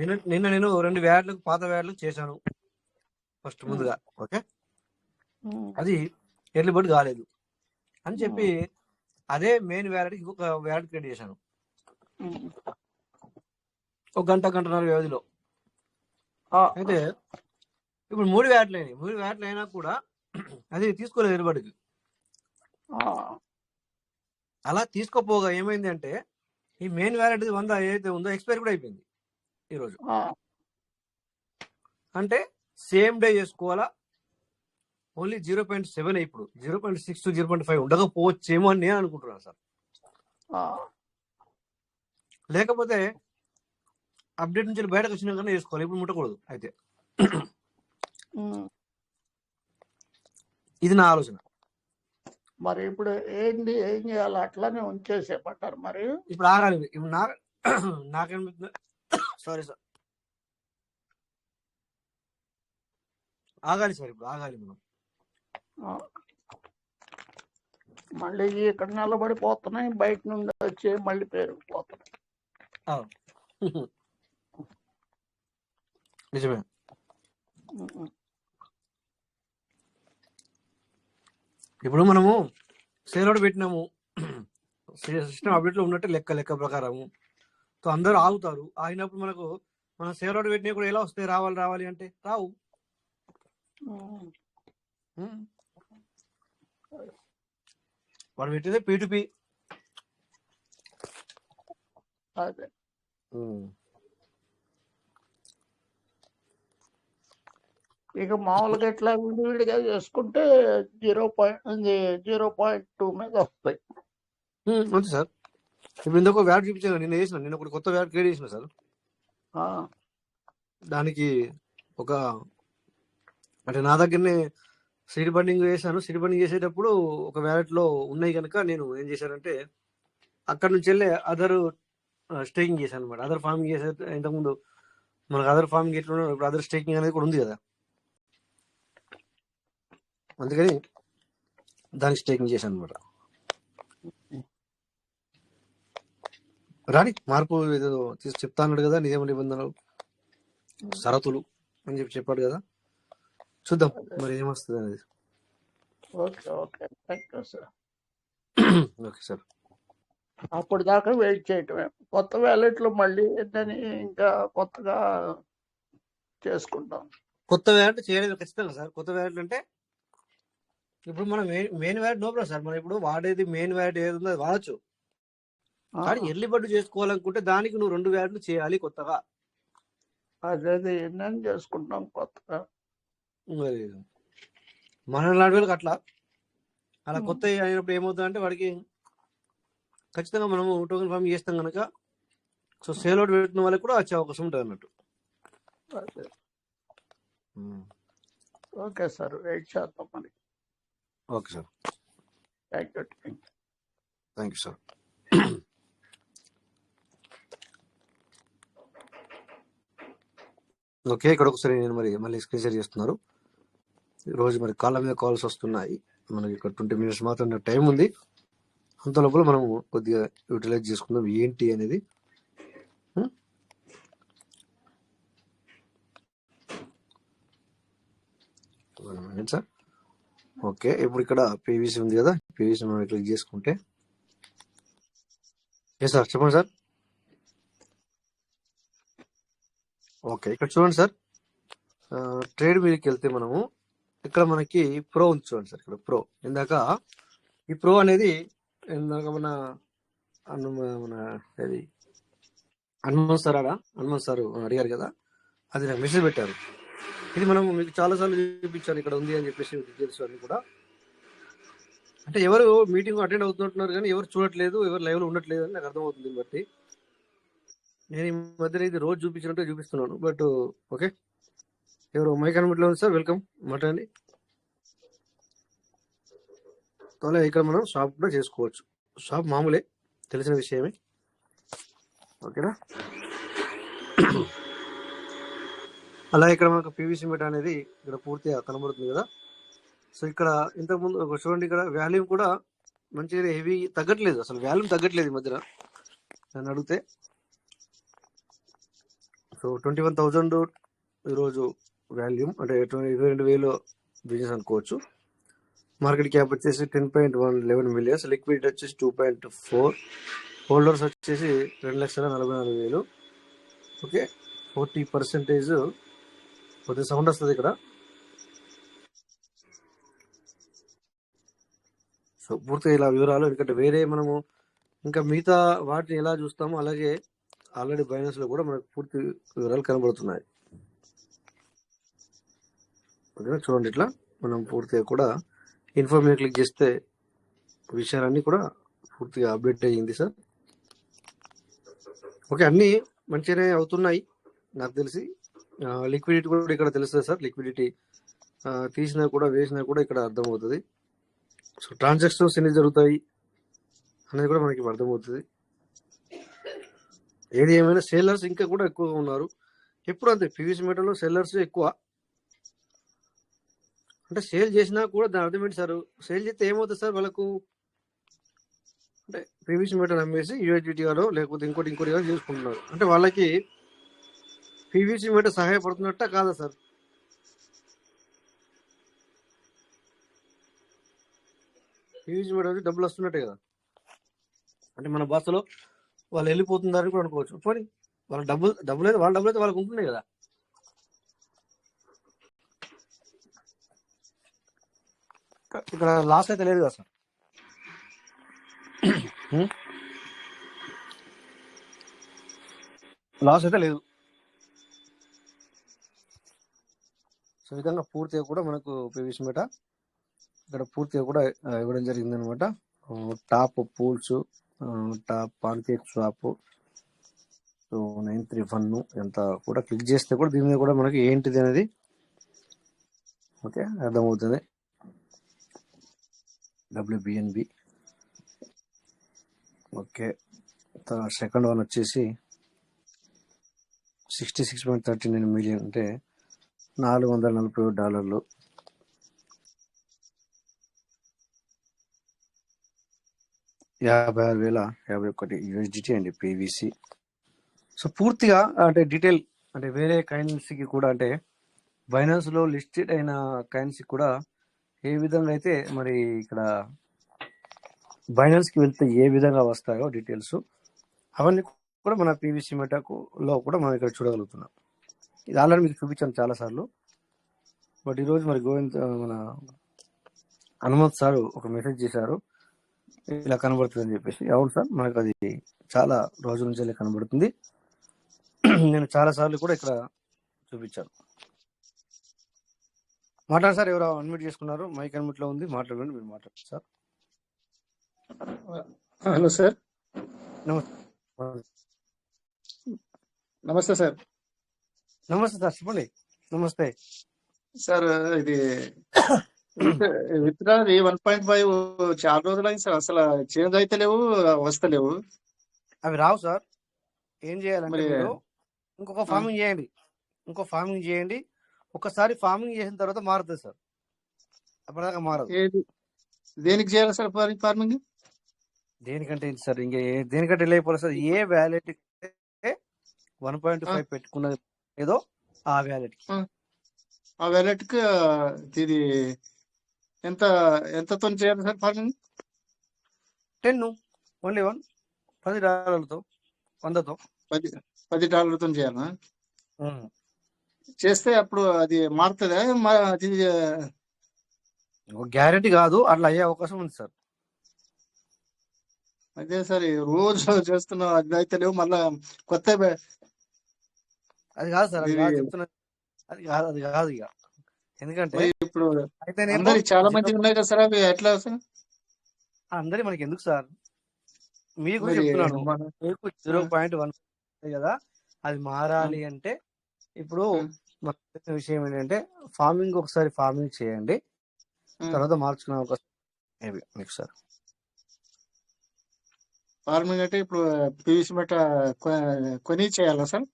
B: నిన్న నేను 2 వ్యాలెట్లకు పాత వ్యాలెట్లకు చేశాను ఫస్ట్ ముందుగా. ఓకే, అది ఎర్లీ బర్డ్ కాలేదు అని చెప్పి అదే మెయిన్ వ్యాలెట్కి ఇంకొక వ్యాలెట్ క్రియేట్ చేశాను ఒక గంటన్నర వ్యవధిలో. అయితే ఇప్పుడు 3 వ్యాలెట్లు అయినాయి. 3 వ్యాలెట్లు అయినా కూడా అది తీసుకోలేదు ఎర్లీ బర్డ్కి. అలా తీసుకోపోగా ఏమైంది అంటే, ఈ మెయిన్ వ్యాలెట్ 100 ఏదైతే ఉందో ఎక్స్పైర్ కూడా అయిపోయింది ఈరోజు. అంటే సేమ్ డే చేసుకోవాలా, ఓన్లీ 0.7 ఇప్పుడు 0.6 to 0.5 ఉండకపోవచ్చేమో అని నేను అనుకుంటున్నాను సార్. లేకపోతే అప్డేట్ నుంచి బయటకు వచ్చినాకనే చేసుకోవాలి, ఇప్పుడు ముట్టకూడదు. అయితే ఇది నా ఆలోచన.
E: మరి ఇప్పుడు ఏంటి ఏం చేయాలి? అట్లానే ఉంచేసేమంటారు మరి?
B: ఇప్పుడు ఆగాలి. ఇప్పుడు నాకేమనిపిస్తుంది, సారీ సార్, ఆగాలి సార్. ఇప్పుడు ఆగాలి మనం.
E: ఆ, మళ్ళీ ఇక్కడ నిలబడిపోతున్నాయి, బయట నుండి వచ్చి మళ్ళీ పెరిగిపోతున్నాయి.
B: నిజమే.
E: ఉమ్.
B: ఇప్పుడు మనము సేల్ పెట్టినాము, సిస్టమ్ అప్డేట్ లో ఉన్నట్టు లెక్క ప్రకారము. సో అందరూ ఆగుతారు. ఆగినప్పుడు మనకు మనం సేల్ పెట్టినా కూడా ఎలా వస్తాయి? రావాలి అంటే రావు. వాడు పెట్టేదే P2P.
E: అదే ఇక మామూలుగా ఇట్లా విడివిడిగా చేసుకుంటే 0.2 మీద వస్తాయి.
B: అంతే సార్. ఇప్పుడు ఇంకొక వ్యాట్ చూపించాను, నిన్న ఒకటి కొత్త వ్యాట్ క్రియేట్ చేసిన సార్. దానికి ఒక అంటే నా దగ్గరనే సీడ్ బండింగ్ చేశాను. సీడ్ బండింగ్ చేసేటప్పుడు ఒక వ్యాలెట్ లో ఉన్నాయి కనుక నేను ఏం చేశానంటే అక్కడ నుంచి వెళ్ళి అదర్ స్టేకింగ్ చేశాను అనమాట. అదర్ ఫార్మింగ్ చేసే ఇంతకుముందు మనకు అదర్ ఫార్మింగ్ ఎట్లా ఇప్పుడు అదర్ స్టేకింగ్ అనేది కూడా ఉంది కదా, అందుకని దానికి స్టేకింగ్ చేశాను అనమాట. రాని మార్పు ఏదో చెప్తా అన్నాడు కదా, నియమ నిబంధనలు షరతులు అని చెప్పాడు కదా, చూద్దాం మరి ఏమొస్తుంది అనేది.
E: Okay thank you sir.
B: Okay sir.
E: అప్పుడు దాకా వెయిట్ చేయటమే. కొత్త వ్యాలెట్లు మళ్ళీ దాన్ని ఇంకా కొత్తగా చేసుకుంటాం.
B: కొత్త వ్యాలెట్ చేయలేదు ఖచ్చితంగా సార్. కొత్త వ్యాలెట్ అంటే ఇప్పుడు మనం main wallet no problem sir. మనం ఇప్పుడు వాడేది మెయిన్ వ్యాలెట్ ఏది ఉందో అది వాడచ్చు. కానీ ఎర్లీ బర్డ్ చేసుకోవాలనుకుంటే దానికి నువ్వు 2 వ్యాలెట్లు చేయాలి కొత్తగా.
E: అదే ఎన్నని చేసుకుంటాం కొత్తగా.
B: మరి మన లాంటి వాళ్ళకి అలా కొత్త అయినప్పుడు ఏమవుతుందంటే వాడికి ఖచ్చితంగా మనము టోకెన్ ఫార్మ్ చేస్తాం కనుక సో సేల్ అవుట్ పెట్టిన వాళ్ళకి కూడా వచ్చే అవకాశం ఉంటుంది అన్నట్టు.
E: ఓకే సార్, వెయిట్ చేద్దాం మరి.
B: Okay sir.
E: Thank you
B: sir. Okay, ఇక్కడ ఒకసారి నేను మళ్ళీ స్క్రీన్ షేర్ చేస్తున్నారు. రోజు మరి కాళ్ళ మీద కాల్స్ వస్తున్నాయి. మనకి ఇక్కడ 20 minutes మాత్రం టైం ఉంది. అంత లోపల మనం కొద్దిగా యూటిలైజ్ చేసుకుందాం ఏంటి అనేది. సార్ ఓకే, ఇప్పుడు ఇక్కడ పీవీసీ ఉంది కదా, పీవీసీ మనం క్లిక్ చేసుకుంటే సార్ చెప్పండి సార్. ఓకే, ఇక్కడ చూడండి సార్, ట్రేడ్ మీదకి వెళ్తే మనము ఇక్కడ మనకి ప్రో ఉంది చూడండి సార్. ఇక్కడ ప్రో, ఇందాక ఈ ప్రో అనేది ఇందాక మన అది హనుమంత్ సార్ అడిగారు కదా, అది నాకు మెసేజ్ పెట్టారు. ఇది మనం మీకు చాలాసార్లు చూపించాను, ఇక్కడ ఉంది అని చెప్పేసి డీటెయిల్స్ అన్ని కూడా. అంటే ఎవరు మీటింగ్ అటెండ్ అవుతుంటున్నారు కానీ ఎవరు చూడట్లేదు, ఎవరు లైవ్ లో ఉండట్లేదు అని నాకు అర్థమవుతుంది. బట్టి నేను ఈ మధ్యలో ఇది రోజు చూపించినట్టే చూపిస్తున్నాను. బట్ ఓకే, ఎవరు మైక్ అన్మిట్లో ఉంది సార్, వెల్కమ్ మాట్లాడండి. అలా ఇక్కడ మనం షాప్ కూడా చేసుకోవచ్చు. షాప్ మామూలే, తెలిసిన విషయమే. ఓకేనా? అలా ఇక్కడ మనకు పీవీసీ మెట్ అనేది ఇక్కడ పూర్తిగా కనబడుతుంది కదా. సో ఇక్కడ ఇంతకుముందు చూడండి, ఇక్కడ వాల్యూమ్ కూడా మంచిగా హెవీ తగ్గట్లేదు, అసలు వాల్యూమ్ తగ్గట్లేదు ఈ మధ్యన నన్ను అడిగితే. సో 21,000 ఈరోజు వాల్యూమ్, అంటే 22,000 బిజినెస్ అనుకోవచ్చు. మార్కెట్ క్యాప్ వచ్చేసి 10.11 million, లిక్విడిటీ వచ్చేసి 2.4, హోల్డర్స్ వచ్చేసి 2,44,000. ఓకే, 40% కొద్దిగా సౌండ్ వస్తుంది ఇక్కడ. సో పూర్తిగా ఇలా వివరాలు, ఎందుకంటే వేరే మనము ఇంకా మిగతా వాటిని ఎలా చూస్తామో అలాగే ఆల్రెడీ బైనాన్స్ లో కూడా మనకు పూర్తి వివరాలు కనబడుతున్నాయి. ఓకేనా? చూడండి, ఇట్లా మనం పూర్తిగా కూడా ఇన్ఫర్మేషన్ క్లిక్ చేస్తే విషయాలన్నీ కూడా పూర్తిగా అప్డేట్ అయ్యింది సార్. ఓకే, అన్నీ మంచిగానే అవుతున్నాయి నాకు తెలిసి. లిక్విడిటీ కూడా ఇక్కడ తెలుస్తుంది సార్. లిక్విడిటీ తీసినా కూడా వేసినా కూడా ఇక్కడ అర్థమవుతుంది. సో ట్రాన్సాక్షన్స్ ఎన్ని జరుగుతాయి అనేది కూడా మనకి అర్థమవుతుంది. ఏది ఏమైనా సేలర్స్ ఇంకా కూడా ఎక్కువగా ఉన్నారు. ఎప్పుడు అంతే పీవీసీ మీటర్లో సెల్లర్స్ ఎక్కువ. అంటే సేల్ చేసినా కూడా దాని అర్థం ఏంటి సార్, సేల్ చేస్తే ఏమవుతుంది సార్ వాళ్ళకు, అంటే పీవీసీ మీటర్ అమ్మేసి యూఎస్డిటీ గానో లేకపోతే ఇంకోటి గానో చేసుకుంటున్నారు. అంటే వాళ్ళకి పీవీసీ మీటర్ సహాయపడుతున్నట్ట కాదా సార్? పీవీసీ మీటర్ వచ్చి డబ్బులు వస్తున్నట్టే కదా. అంటే మన భాషలో వాళ్ళు వెళ్ళిపోతున్నారని కూడా అనుకోవచ్చు. పోనీ వాళ్ళ డబ్బులు అయితే వాళ్ళకు ఉంటున్నాయి కదా. ఇక్కడ లాస్ అయితే లేదు కదా సార్. లాస్ అయితే లేదు. సో ఈ విధంగా పూర్తిగా కూడా మనకు పీవీసీ మీటర్ ఇక్కడ పూర్తిగా కూడా ఇవ్వడం జరిగింది అనమాట. Top pools, top pancake swap, so 931 ఎంత కూడా క్లిక్ చేస్తే కూడా దీని మీద కూడా మనకి ఏంటిది అనేది ఓకే అర్థమవుతుంది. WBNB okay. సెకండ్ వన్ వచ్చేసి $66.39 మిలియన్ అంటే $447 56,051 USDT అండి పీవీసీ. సో పూర్తిగా అంటే డీటెయిల్ అంటే వేరే కరెన్సీకి కూడా అంటే బైనాన్స్ లో లిస్టెడ్ అయిన కరెన్సీ కూడా ఏ విధంగా అయితే మరి ఇక్కడ బైనాన్స్ కి వెళ్తే ఏ విధంగా వస్తాయో డీటెయిల్స్ అవన్నీ కూడా మన పీవీసీ లో కూడా మనం ఇక్కడ చూడగలుగుతున్నాం. ఇది ఆల్రెడీ మీకు చూపించాను చాలా సార్లు. బట్ ఈరోజు మరి గోవింద్ మన హనుమంత్ సార్ ఒక మెసేజ్ చేశారు, ఇలా కనబడుతుంది అని చెప్పేసి. అవును సార్, మనకు అది చాలా రోజుల నుంచి కనబడుతుంది. నేను చాలా సార్లు కూడా ఇక్కడ చూపించాను. మాట్లాడు సార్. ఎవరో అన్మ్యూట్ చేసుకున్నారు, మైక్ అన్మ్యూట్ లో ఉంది, మాట్లాడండి. మీరు మాట్లాడండి సార్.
F: Hello sir.
B: నమస్తే
F: నమస్తే సార్.
B: నమస్తే సార్, చెప్పండి. నమస్తే
F: సార్, ఇది విత్డ్రాది 1.5 చాలా రోజులైంది సార్. అసలు చేంజ్ అయితే లేవు, వస్తలేవు.
B: అవి రావు సార్. ఏం చేయాలంటే
F: మరి
B: మీరు ఇంకొక ఫార్మింగ్ చేయండి. ఒకసారి ఫార్మింగ్ చేసిన తర్వాత మారుతుంది సార్, అప్పటిదాకా మారదు.
F: ఏది దేనికి చేయాలి సార్ ఫార్మింగ్?
B: దేనికంటే ఏంటి సార్, ఇంకా దేనికంటే వెళ్ళిపోలేదు సార్. ఏ వ్యాలెట్ 1.5 పెట్టుకున్నది ఏదో ఆ వ్యాలెట్ కి
F: ఆ వ్యాలెట్ కి ఇది ఎంత ఎంతతో చేయాలి సార్ ఫార్మింగ్?
B: 10 ఓన్లీ $10 100తో
F: $10 చేయాలా? చేస్తే అప్పుడు అది మారుతుందా? అది
B: గ్యారెంటీ కాదు, అట్లా అయ్యే అవకాశం ఉంది సార్.
F: అదే సార్, రోజు చేస్తున్నాం, అది అయితే లేవు. మళ్ళా కొత్త
B: అది కాదు సార్, అది
F: ఇది
B: కాదు చెప్తున్నా. అది కాదు ఇక. ఎందుకంటే
F: ఇప్పుడు
B: అయితేనేమో
F: అందరి చాలా మంది
B: 0.
F: ఉన్నాయి కదా సార్, అవి ఎట్లా సార్?
B: అందరి మనకి ఎందుకు సార్, మీకు
F: మరి
B: చెప్తున్నాను.
F: మన
B: మీకు 0.1 కదా, అది మారాలి అంటే ఇప్పుడు మన విషయం ఏంటంటే ఫార్మింగ్ ఒకసారి ఫార్మింగ్ చేయండి, తర్వాత మార్చుకునే అవకాశం ఏవి మీకు సార్.
F: ఫార్మింగ్ అంటే ఇప్పుడు పీవీసీ మెట కొని చేయాలా సార్?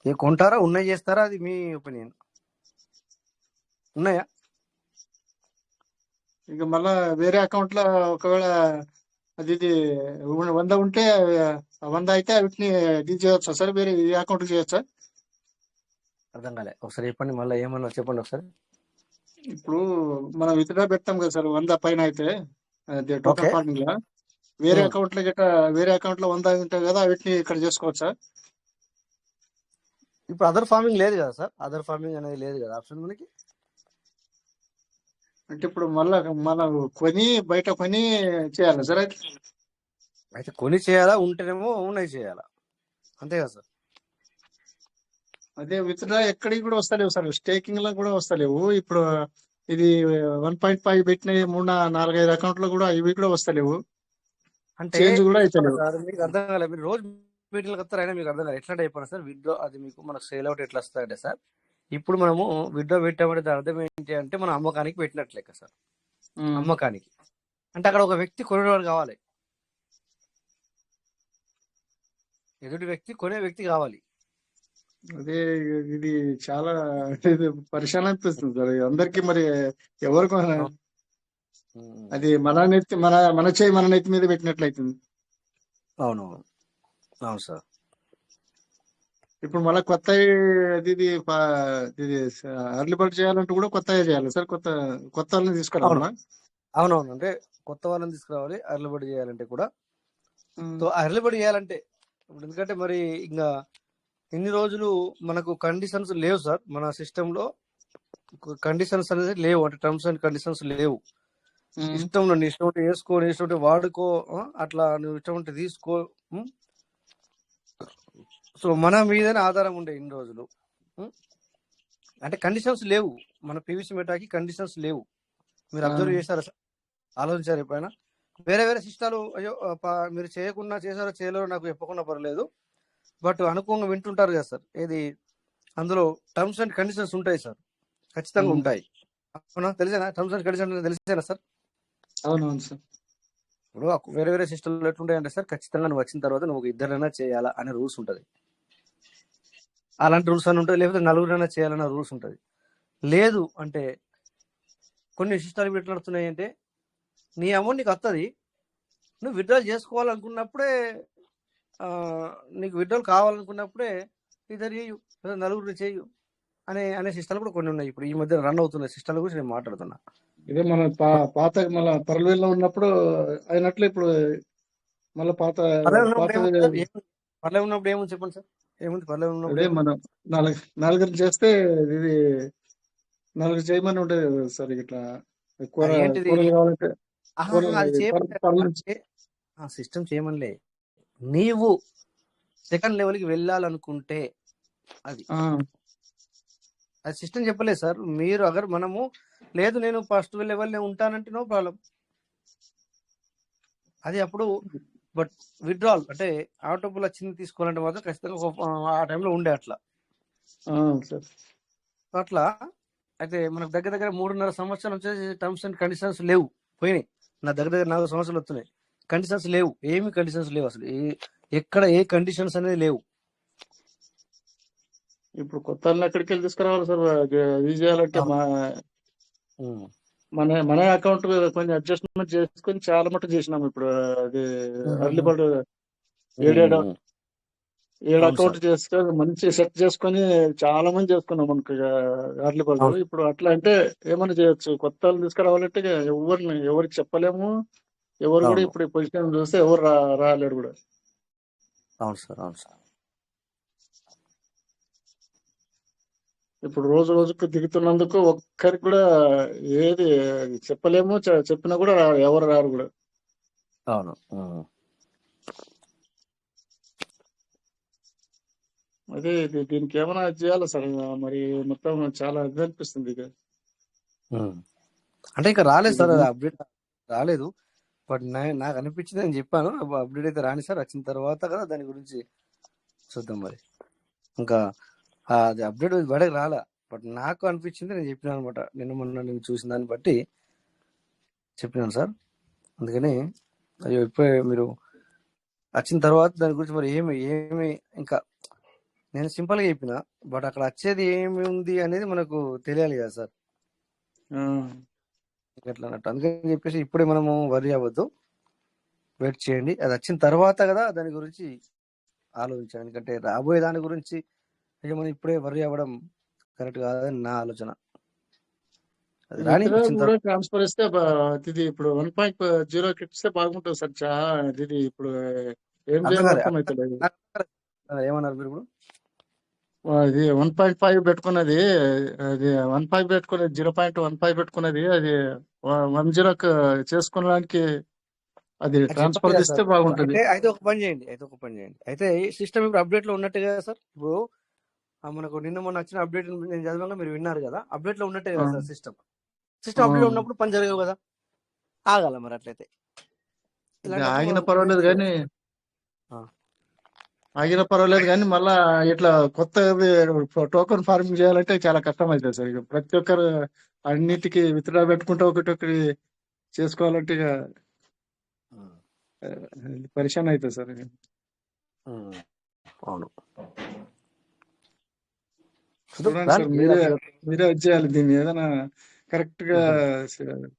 B: ఏ కొంటారా ఉన్నాయి చేస్తారా, అది మీ ఒపీనియన్. ఉన్నాయా?
F: ఇక మళ్ళా వేరే అకౌంట్ లో ఒకవేళ అది 100 ఉంటే 100 అయితే వీటిని డీల్ చేయొచ్చా సార్? వేరే ఈ అకౌంట్ చేయొచ్చా?
B: అర్థం కాలే, ఒకసారి చెప్పండి. మళ్ళీ ఏమన్నా చెప్పండి ఒకసారి.
F: ఇప్పుడు మనం విత్డ్రా పెడతాం కదా సార్, 100 పైన అయితే
B: ఓకే.
F: టోకెన్ ఫార్మింగ్ లో వేరే అకౌంట్ లో వేరే అకౌంట్ లో 100 ఉంటాయి కదా, వీటిని ఇక్కడ చేసుకోవచ్చా?
B: ఇప్పుడు అదర్ ఫార్మింగ్ లేదు కదా సార్, అదర్ ఫార్మింగ్ అనేది లేదు కదా ఆప్షన్ మనకి.
F: అంటే ఇప్పుడు మళ్ళా మనం బయట కొని చేయాలి సార్?
B: అయితే కొని చేయాలా, ఉంటేనేమో ఉన్నాయి చేయాలా, అంతే కదా సార్.
F: అదే విత్డ్రా ఎక్కడికి కూడా వస్తలేవు సార్, స్టేకింగ్ లో కూడా వస్తలేవు. ఇప్పుడు ఇది 1.5 పెట్టిన 3-4-5 అకౌంట్ లో కూడా ఇవి కూడా వస్తలేవు,
B: అంటే
F: చేంజ్ కూడా
B: చెప్పండి
F: అవుతలేవు.
B: సార్, మీకు అర్థం కాలే. మీరు రోజు మీటింగ్లకు వస్తారైనా మీకు అర్థం కాదు. ఎట్లా అయిపోయినా సార్ విత్డ్రా, అది మీకు మనకు సేల్ అవుట్ ఎట్లా వస్తాయంటే సార్, ఇప్పుడు మనము విత్డ్రా పెట్టామంటే దాని అర్థం ఏంటి అంటే మనం అమ్మకానికి పెట్టినట్లే కదా సార్. అమ్మకానికి. అంటే అక్కడ ఒక వ్యక్తి కొనేవాడు కావాలి, ఎదుటి వ్యక్తి కొనే వ్యక్తి కావాలి.
F: అదే ఇది చాలా ఇది పరిశాన్ అనిపిస్తుంది సార్ అందరికి. మరి ఎవరు
B: అవును.
F: అది మన నెత్తి మన చేయి మన నెత్తి మీద పెట్టినట్లయితుంది.
B: అవునవును. అవును సార్.
F: ఇప్పుడు మళ్ళీ కొత్త ఇది అర్లీ బర్డ్ చేయాలంటే కూడా కొత్తగా చేయాలి సార్. కొత్త వాళ్ళని
B: అవును
F: తీసుకురావాలా?
B: అవునవును. అంటే కొత్త వాళ్ళని తీసుకురావాలి అరలుబడి చేయాలంటే కూడా.
F: ఉమ్,
B: సో అరలుబడి చేయాలంటే ఇప్పుడు ఎందుకంటే మరి ఇంకా ఇన్ని రోజులు మనకు కండిషన్స్ లేవు సార్, మన సిస్టంలో కండిషన్స్ అనేది లేవు, అంటే టర్మ్స్ అండ్ కండిషన్స్ లేవు.
F: ఉమ్,
B: ఇష్టం నీ ఇష్టం ఉంటే వేసుకో, నీ ఇష్టం ఉంటే వాడుకో, అట్లా నువ్వు ఇష్టం ఉంటే తీసుకో. ఉం? సో మన మీదనే ఆధారం ఉండే ఇన్ని రోజులు. ఉం? అంటే కండిషన్స్ లేవు, మన పీవీసీ మెటాకి కండిషన్స్ లేవు. మీరు
F: ఆ,
B: అబ్జర్వ్ చేశారా సార్, ఆలోచించారు ఎప్పుడైనా? వేరే వేరే సిస్టాలు అయ్యో మీరు చేయకుండా చేశారో చేయలేరో నాకు చెప్పకుండా పర్లేదు, బట్ అనుకోంగా వింటుంటారు కదా సార్. ఏది అందులో టర్మ్స్ అండ్ కండిషన్స్ ఉంటాయి సార్, ఖచ్చితంగా
F: ఉమ్,
B: ఉంటాయి. అవునా? తెలిసేనా టర్మ్స్ అండ్ కండిషన్స్? తెలిసేనా సార్?
F: అవునవును సార్.
B: ఇప్పుడు వేరే వేరే సిస్టంలో ఎట్లుంటాయంటే సార్, ఖచ్చితంగా నువ్వు వచ్చిన తర్వాత నువ్వు ఇద్దరైనా చేయాలా అనే రూల్స్ ఉంటుంది. అలాంటి రూల్స్ అని ఉంటుంది. లేకపోతే నలుగురైనా చేయాలన్న రూల్స్ ఉంటుంది. లేదు అంటే కొన్ని సిస్టాలు ఎట్లా నడుస్తున్నాయి అంటే, నీ అమౌంట్ నీకు వస్తుంది, నువ్వు విత్డ్రాల్ చేసుకోవాలనుకున్నప్పుడే, నీకు విత్డ్రాల్ కావాలనుకున్నప్పుడే ఇద్దరు చేయు, లేదా నలుగురు చేయు అనే సిస్టాలు కూడా కొన్ని ఉన్నాయి. ఇప్పుడు ఈ మధ్య రన్ అవుతున్న సిస్టాల గురించి నేను మాట్లాడుతున్నా.
F: ఇదే మన పాత మళ్ళీ పర్వేల్లో ఉన్నప్పుడు అయినట్లు ఇప్పుడు మళ్ళీ
B: పర్లేదు ఉన్నప్పుడు
F: పాత
B: ఏముంది సార్? పర్లేదు ఉన్నప్పుడు ఏముంది చెప్పండి సార్, ఏముంది పర్లేదు ఉన్నప్పుడు
F: అదే
B: ఏముంది?
F: మనం నలుగురు చేస్తే ఇది నలుగురు చేయమని ఉంటుంది కదా సార్. ఇట్లా
B: అది ఏంటిది?
F: కూరలు కావాలంటే
B: అది చేయమంటే సిస్టమ్ చేయమనిలే, నీవు సెకండ్ లెవెల్కి వెళ్ళాలనుకుంటే అది అది సిస్టమ్ చెప్పలేదు సార్. మీరు మనము లేదు నేను ఫస్ట్ లెవెల్ ఉంటానంటే నో ప్రాబ్లం, అది అప్పుడు. బట్ విత్డ్రాల్ అంటే ఆటోపుల్ వచ్చింది తీసుకోవాలంటే మాత్రం ఖచ్చితంగా ఆ టైంలో ఉండే అట్లా.
F: సార్.
B: అట్లా అయితే మనకు దగ్గర దగ్గర 3.5 సంవత్సరాలు వచ్చేసి టర్మ్స్ అండ్ కండిషన్స్ లేవు, పోయినాయి. నా దగ్గర 4 సంవత్సరాలు వస్తున్నాయి, కండిషన్స్ లేవు, ఏమి కండిషన్స్ లేవు అసలు. ఎక్కడ ఏ కండిషన్స్ అనేది లేవు.
F: ఇప్పుడు కొత్త వాళ్ళని ఎక్కడికి వెళ్ళి తీసుకురావాలి సార్? ఇది చేయాలంటే మన అకౌంట్ కొంచెం అడ్జస్ట్మెంట్ చేసుకొని చాలా మటుకు చేసినాము. ఇప్పుడు అది అర్లీ బర్డ్ 7 అకౌంట్ చేసుకొని మంచి సెట్ చేసుకొని చాలా మంది చేసుకున్నాం మనకి అర్లీ బర్డ్. ఇప్పుడు అట్లా అంటే ఏమైనా చేయొచ్చు. కొత్త వాళ్ళు తీసుకురావాలంటే ఎవరికి చెప్పలేము. ఎవరు కూడా ఇప్పుడు ఈ పొజిషన్ చూస్తే ఎవరు రాలేరు కూడా.
B: అవును సార్, అవును సార్.
F: ఇప్పుడు రోజు రోజుకు దిగుతున్నందుకు ఒక్కరికి కూడా ఏది చెప్పలేము. చెప్పినా కూడా ఎవరు రారు కూడా.
B: అవును.
F: అదే దీనికి ఏమైనా చేయాలి సార్. మరి మొత్తం చాలా ఇది అనిపిస్తుంది ఇక.
B: అంటే ఇంకా రాలేదు సార్, అది అప్డేట్ రాలేదు. బట్ నాకు అనిపించింది, నేను చెప్పాను అప్డేట్ అయితే రాని సార్, వచ్చిన తర్వాత కదా దాని గురించి చూద్దాం. మరి ఇంకా అది అప్డేట్ బయటకు రాలే, బట్ నాకు అనిపించింది, నేను చెప్పినాను అనమాట. నిన్న మొన్న నేను చూసిన దాన్ని బట్టి చెప్పినాను సార్. అందుకని అయ్యో ఇప్పుడే మీరు వచ్చిన తర్వాత దాని గురించి మరి ఏమి ఇంకా నేను సింపుల్గా చెప్పిన, బట్ అక్కడ వచ్చేది ఏమి ఉంది అనేది మనకు తెలియాలి కదా సార్, ఎట్లా అన్నట్టు. అందుకని చెప్పేసి ఇప్పుడే మనము వరి అవ్వద్దు, వెయిట్ చేయండి. అది వచ్చిన తర్వాత కదా దాని గురించి ఆలోచించాను. ఎందుకంటే రాబోయే దాని గురించి అయ్యో మనం ఇప్పుడే వరి అవ్వడం కరెక్ట్ కాదని నా ఆలోచన. అది రాని
F: కూడా ట్రాన్స్ఫర్ ఇస్తే ఇది ఇప్పుడు 1.0 ఇస్తే బాగుంటుంది సార్. ఇది ఇప్పుడు ఏం చేయాలో అర్థమైతలేదు.
B: ఏమన్నారు మీరు ఇప్పుడు?
F: అది 1.5 పెట్టుకున్నది, అది 1.5 పెట్టుకున్నది, 0.15 పెట్టుకున్నది, అది 10 చేసుకోవడానికి అది ట్రాన్స్ఫర్ ఇస్తే బాగుంటుంది.
B: అయితే ఒక పని చేయండి, అయితే సిస్టమ్ ఇప్పుడు అప్డేట్ లో ఉన్నట్టే కదా సార్. ఇప్పుడు మనకు నిన్న మొన్న వచ్చిన అప్డేట్ నేను చదవగా మీరు విన్నారు కదా, అప్డేట్ లో ఉన్నట్టే కదా సార్. సిస్టమ్ అప్డేట్ ఉన్నప్పుడు పని జరగవు కదా, ఆగాల. మరి అట్లయితే
F: ఆగిన పర్వాలేదు కానీ మళ్ళా ఇట్లా కొత్త టోకెన్ ఫార్మింగ్ చేయాలంటే చాలా కష్టం అవుతుంది సార్. ఇక ప్రతి ఒక్కరు అన్నిటికీ విత్డ్రా పెట్టుకుంటే ఒకటి చేసుకోవాలంటే ఇక
B: ఉమ్,
F: పరిశాన్ అవుతుంది సార్.
B: ఉమ్, అవును. చూద్దాం
F: చూడండి సార్,
B: దానికి
F: మీరే
B: అభ్యంతరం.
F: మీరే వచ్చి చేయాలి దీన్ని ఏదైనా కరెక్ట్ గా
B: ఉహు,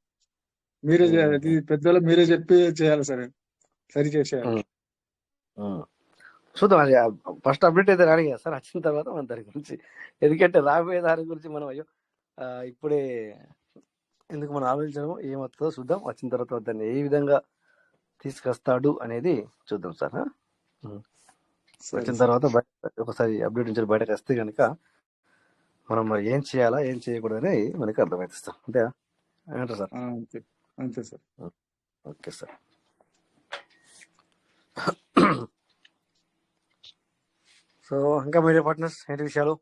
F: మీరే
B: ఉమ్,
F: ఇది పెద్దలు మీరే చెప్పి చేయాలి సార్, సరి చేసేయాలి.
B: ఉమ్, ఉమ్. చూద్దాం అది ఫస్ట్ అప్డేట్ అయితే రాని కదా సార్, వచ్చిన తర్వాత మనం దాని గురించి, ఎందుకంటే రాబోయే దాని గురించి మనం అయ్యో ఇప్పుడే ఎందుకు మనం ఆలోచించడం, ఏమవుతుందో చూద్దాం. వచ్చిన తర్వాత దాన్ని ఏ విధంగా తీసుకొస్తాడు అనేది చూద్దాం సార్. ఉమ్.
F: సరే
B: వచ్చిన
F: సార్.
B: తర్వాత ఒకసారి అప్డేట్ నుంచి బయటకు వస్తే కనుక మనం మరి ఏం చేయాలా ఏం చేయకూడదని మనకి అర్థమవుతుంది సార్. అంతే ఏమంటారు సార్?
F: అంతే అంతే సార్.
B: Okay sir. సో ఇంకా మీరే పార్ట్నర్స్ ఏంటి విషయాలు?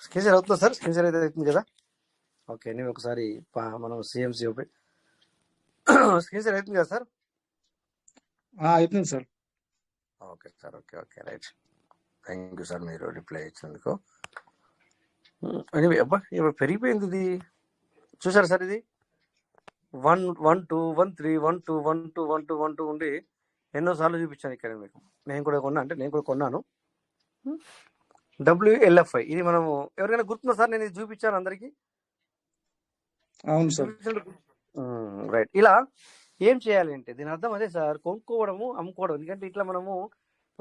B: స్క్రీన్ షేర్ అవుతుందా సార్? స్క్రీన్ షేర్ అయితే అవుతుంది కదా? ఓకే, నేను ఒకసారి మనం సిఎంసి స్క్రీన్ షేర్ అవుతుంది కదా సార్?
F: అయిపోయింది sir.
B: Okay sir, okay okay right. Thank you sir మీరు రిప్లై ఇచ్చినందుకు. ఎనీవే అబ్బా ఇప్పుడు పెరిగిపోయింది ఇది, చూసారు సార్? ఇది 112 13 12 12 12 12 ఉండి ఎన్నోసార్లు చూపించాను ఇక్కడ మీకు. నేను కూడా కొన్నాను. WLFI ఇది మనము ఎవరికైనా గుర్తుందా సార్? నేను ఇది చూపించాను అందరికి.
F: అవును సార్.
B: రైట్. ఇలా ఏం చేయాలి అంటే దీని అర్థం అదే సార్, కొనుక్కోవడము అమ్ముకోవడం. ఎందుకంటే ఇట్లా మనము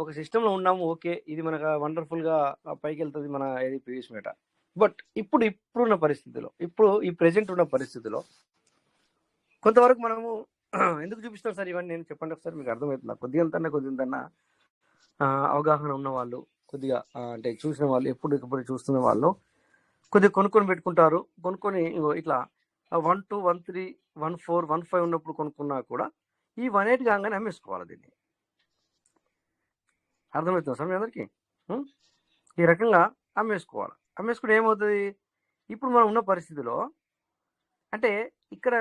B: ఒక సిస్టంలో ఉన్నాము, ఓకే ఇది మనకు వండర్ఫుల్ గా పైకి వెళ్తుంది మన ఏది ప్రీవియస్ మేట. బట్ ఇప్పుడున్న పరిస్థితిలో, ఈ ప్రెజెంట్ ఉన్న పరిస్థితిలో కొంతవరకు మనము ఎందుకు చూపిస్తాం సార్ ఇవన్నీ? నేను చెప్పండి ఒకసారి, మీకు అర్థమవుతుందా? కొద్దిగంతన్నా అవగాహన ఉన్న వాళ్ళు, కొద్దిగా అంటే చూసిన వాళ్ళు, ఎప్పుడు చూస్తున్న వాళ్ళు కొద్దిగా కొనుక్కొని పెట్టుకుంటారు. కొనుక్కొని ఇట్లా 12 13 14 15 ఉన్నప్పుడు కొనుక్కున్నా కూడా ఈ 18 కాగానే అమ్మేసుకోవాలి. దీన్ని అర్థమవుతుంది సార్ మీ అందరికీ? ఈ రకంగా అమ్మేసుకుంటే ఏమవుతుంది? ఇప్పుడు మనం ఉన్న పరిస్థితిలో అంటే ఇక్కడ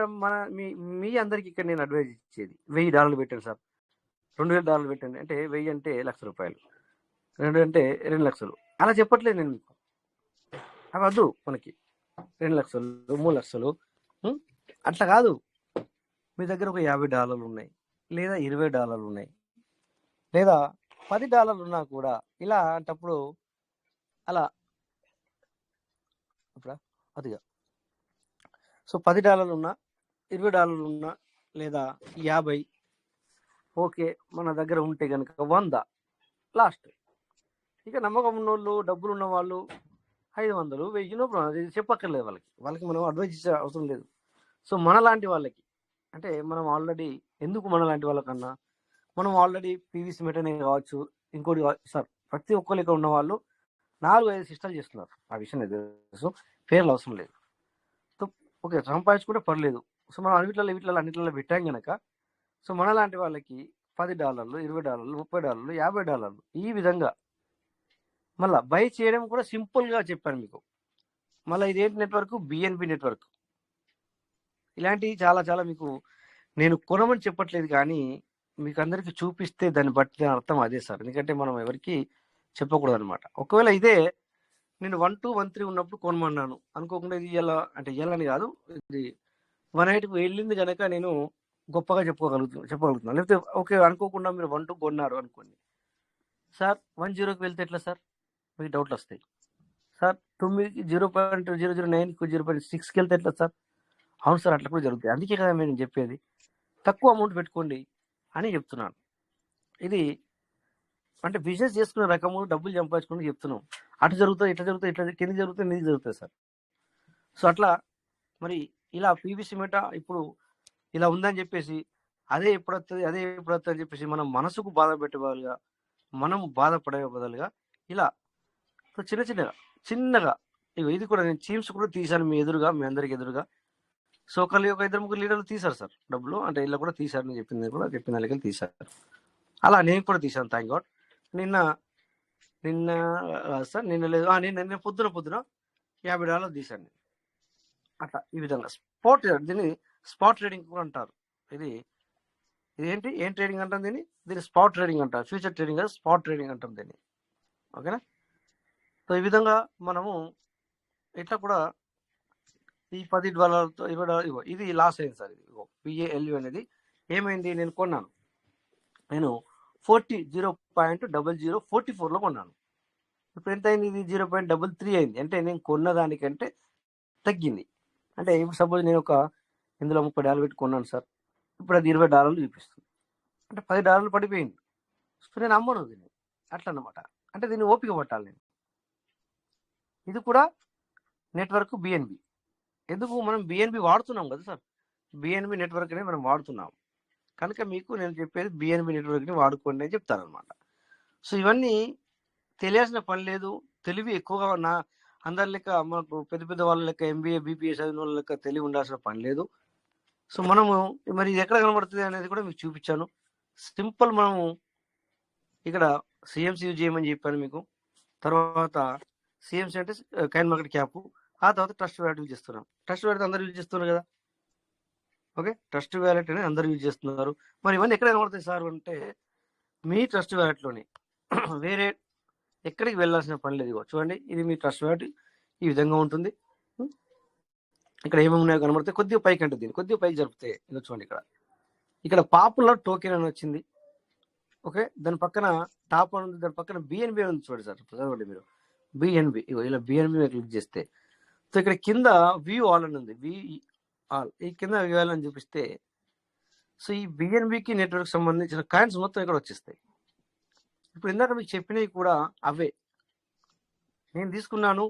B: మీ అందరికి ఇక్కడ నేను అడ్వైజ్ ఇచ్చేది, $1000 పెట్టండి సార్, $2000 పెట్టండి అంటే 1000 అంటే ₹1,00,000, 2 అంటే 2 లక్షలు. అలా చెప్పట్లేదు నేను మీకు, అవి వద్దు మనకి. 2 లక్షలు 3 లక్షలు అట్లా కాదు. మీ దగ్గర ఒక $50 ఉన్నాయి, లేదా $20 ఉన్నాయి, లేదా $10 ఉన్నా కూడా ఇలా అంటప్పుడు అలా ఇప్పుడు అదిగా. సో $10 ఉన్నా, $20 ఉన్నా, లేదా 50, ఓకే మన దగ్గర ఉంటే కనుక 100 లాస్ట్. ఇక నమ్మకం ఉన్నోళ్ళు, డబ్బులు ఉన్న వాళ్ళు 500 1000 చెప్పక్కర్లేదు. వాళ్ళకి మనం అడ్వైజ్ ఇచ్చే అవసరం లేదు. సో మనలాంటి వాళ్ళకి అంటే మనం ఆల్రెడీ, ఎందుకు మనలాంటి వాళ్ళకన్నా మనం ఆల్రెడీ పీవీసీ మెటనే కావచ్చు, ఇంకోటి సార్, ప్రతి ఒక్కరు ఇక్కడ ఉన్న వాళ్ళు 4-5 సిస్టమ్లు చేస్తున్నారు. ఆ విషయం లేదు, తెలుసు, పేర్లు అవసరం లేదు. సో ఓకే సంపాదించుకుంటే పర్లేదు. సో మనం అన్నిట్లలో పెట్టాం కనుక సో మనలాంటి వాళ్ళకి $10, $20, $30, $50 ఈ విధంగా మళ్ళీ బై చేయడం కూడా సింపుల్గా చెప్పాను మీకు. మళ్ళీ ఇదేంటి నెట్వర్క్? BNB network. ఇలాంటివి చాలా చాలా మీకు నేను కొనమని చెప్పట్లేదు, కానీ మీకు అందరికీ చూపిస్తే దాన్ని బట్టి అర్థం అదే సార్. ఎందుకంటే మనం ఎవరికి చెప్పకూడదు అనమాట. ఒకవేళ ఇదే నేను 12 13 ఉన్నప్పుడు కొనమన్నాను అనుకోకుండా, ఇది ఇవ్వాలని కాదు, ఇది 18కు వెళ్ళింది కనుక నేను గొప్పగా చెప్పగలుగుతున్నాను. లేకపోతే ఓకే అనుకోకుండా మీరు 12 కొన్నారు అనుకోండి సార్, 10కి వెళ్తే ఎట్లా సార్? మీకు డౌట్లు వస్తాయి సార్. 9కి 0.009కు 0.6కి వెళ్తే ఎట్లా సార్? అవును సార్, అట్లా కూడా జరుగుతాయి. అందుకే కదా నేను చెప్పేది తక్కువ అమౌంట్ పెట్టుకోండి అని చెప్తున్నాను. ఇది అంటే బిజినెస్ చేసుకునే రకము, డబ్బులు సంపాదించుకుని చెప్తున్నాం. అటు జరుగుతాయి, ఇట్లా జరుగుతాయి, ఇట్లా కింద జరుగుతాయి, నిధి జరుగుతాయి సార్. సో అట్లా మరి ఇలా పీవీసీ మెట ఇప్పుడు ఇలా ఉందని చెప్పేసి అదే ఎప్పుడు వస్తుంది అని చెప్పేసి మనం మనసుకు బాధ పెట్టే బదులుగా, మనం బాధపడే బదులుగా ఇలా చిన్నగా ఇది కూడా నేను టీమ్స్ కూడా తీశాను మీ అందరికి ఎదురుగా. సో ఒక 2-3 లీడర్లు తీశారు సార్ డబ్బులు, అంటే ఇలా కూడా తీశారు. నేను చెప్పిన దానికి తీశారు. అలా నేను కూడా తీశాను, థ్యాంక్ గాడ్. నిన్న సార్, నిన్న లేదు, నిన్న పొద్దున $50 తీశాను నేను. అట్లా ఈ విధంగా దీన్ని స్పాట్ ట్రేడింగ్ కూడా అంటారు. ఇదేంటి ఏం ట్రేడింగ్ అంటాం దీన్ని స్పాట్ ట్రేడింగ్ అంటారు. ఫ్యూచర్ ట్రేడింగ్ కాదు, స్పాట్ ట్రేడింగ్ అంటాం దీన్ని. ఓకేనా? సో ఈ విధంగా మనము ఇట్లా కూడా ఈ $10 $20 ఇగో ఇది లాస్ అయింది సార్. ఇగో PALU అనేది ఏమైంది, నేను కొన్నాను, నేను 0.0044లో కొన్నాను. ఇప్పుడు ఎంత అయింది, ఇది 0.33 అయింది. అంటే నేను కొన్న దానికంటే తగ్గింది. అంటే ఇప్పుడు సపోజ్ నేను ఇందులో $30 పెట్టి కొన్నాను సార్, ఇప్పుడు అది $20 చూపిస్తుంది. అంటే $10 పడిపోయింది. సో నేను అమ్మను దీన్ని, అట్లా అన్నమాట. అంటే దీన్ని ఓపిక పట్టాలి నేను. ఇది కూడా నెట్వర్క్ BNB. ఎందుకు మనం BNB వాడుతున్నాం కదా సార్, BNB నెట్వర్క్ని మనం వాడుతున్నాం కనుక మీకు నేను చెప్పేది BNB నెట్వర్క్ని వాడుకోండి అని చెప్తాను అనమాట. సో ఇవన్నీ తెలియాల్సిన పని లేదు. తెలివి ఎక్కువగా అందరి లెక్క మనకు పెద్ద పెద్ద వాళ్ళ లెక్క MBA BPA చదివిన వాళ్ళ లెక్క తెలివి ఉండాల్సిన పని లేదు. సో మనము మరి ఇది ఎక్కడ కనబడుతుంది అనేది కూడా మీకు చూపించాను. సింపుల్, మనము ఇక్కడ CMC యూజ్ చేయమని చెప్పాను మీకు. తర్వాత CMC అంటే కాయిన్ మార్కెట్ క్యాప్, ఆ తర్వాత ట్రస్ట్ వ్యాలెట్ యూజ్ చేస్తున్నాం. ట్రస్ట్ వ్యాలెట్ అందరూ యూజ్ చేస్తున్నారు కదా. ఓకే, ట్రస్ట్ వ్యాలెట్ అనేది అందరూ యూజ్ చేస్తున్నారు. మరి ఇవన్నీ ఎక్కడ కనబడతాయి సార్ అంటే మీ ట్రస్ట్ వ్యాలెట్లోనే, వేరే ఎక్కడికి వెళ్ళాల్సిన పని లేదు. చూడండి, ఇది మీ ట్రస్ట్ వ్యాలెట్ ఈ విధంగా ఉంటుంది. ఇక్కడ ఏమేమి ఉన్నాయో కనబడితే కొద్దిగా పైకి అంటే దీన్ని కొద్దిగా పైకి జరిపితే ఇలా చూడండి, ఇక్కడ పాపులర్ టోకెన్ అని వచ్చింది. ఓకే, దాని పక్కన టాప్ అని ఉంది, దాని పక్కన BNB అని ఉంది. చూడండి సార్, చదవండి మీరు, BNB. ఇలా BNB క్లిక్ చేస్తే సో ఇక్కడ కింద వ్యూ ఆల్ అని ఉంది, వ్యూ ఆల్. ఈ కింద వ్యూ ఆల్ అని చూపిస్తే సో ఈ BNBకి నెట్వర్క్ సంబంధించిన కాయిన్స్ మొత్తం ఇక్కడ వచ్చేస్తాయి. ఇప్పుడు ఇందాక మీకు చెప్పినవి కూడా అవే నేను తీసుకున్నాను.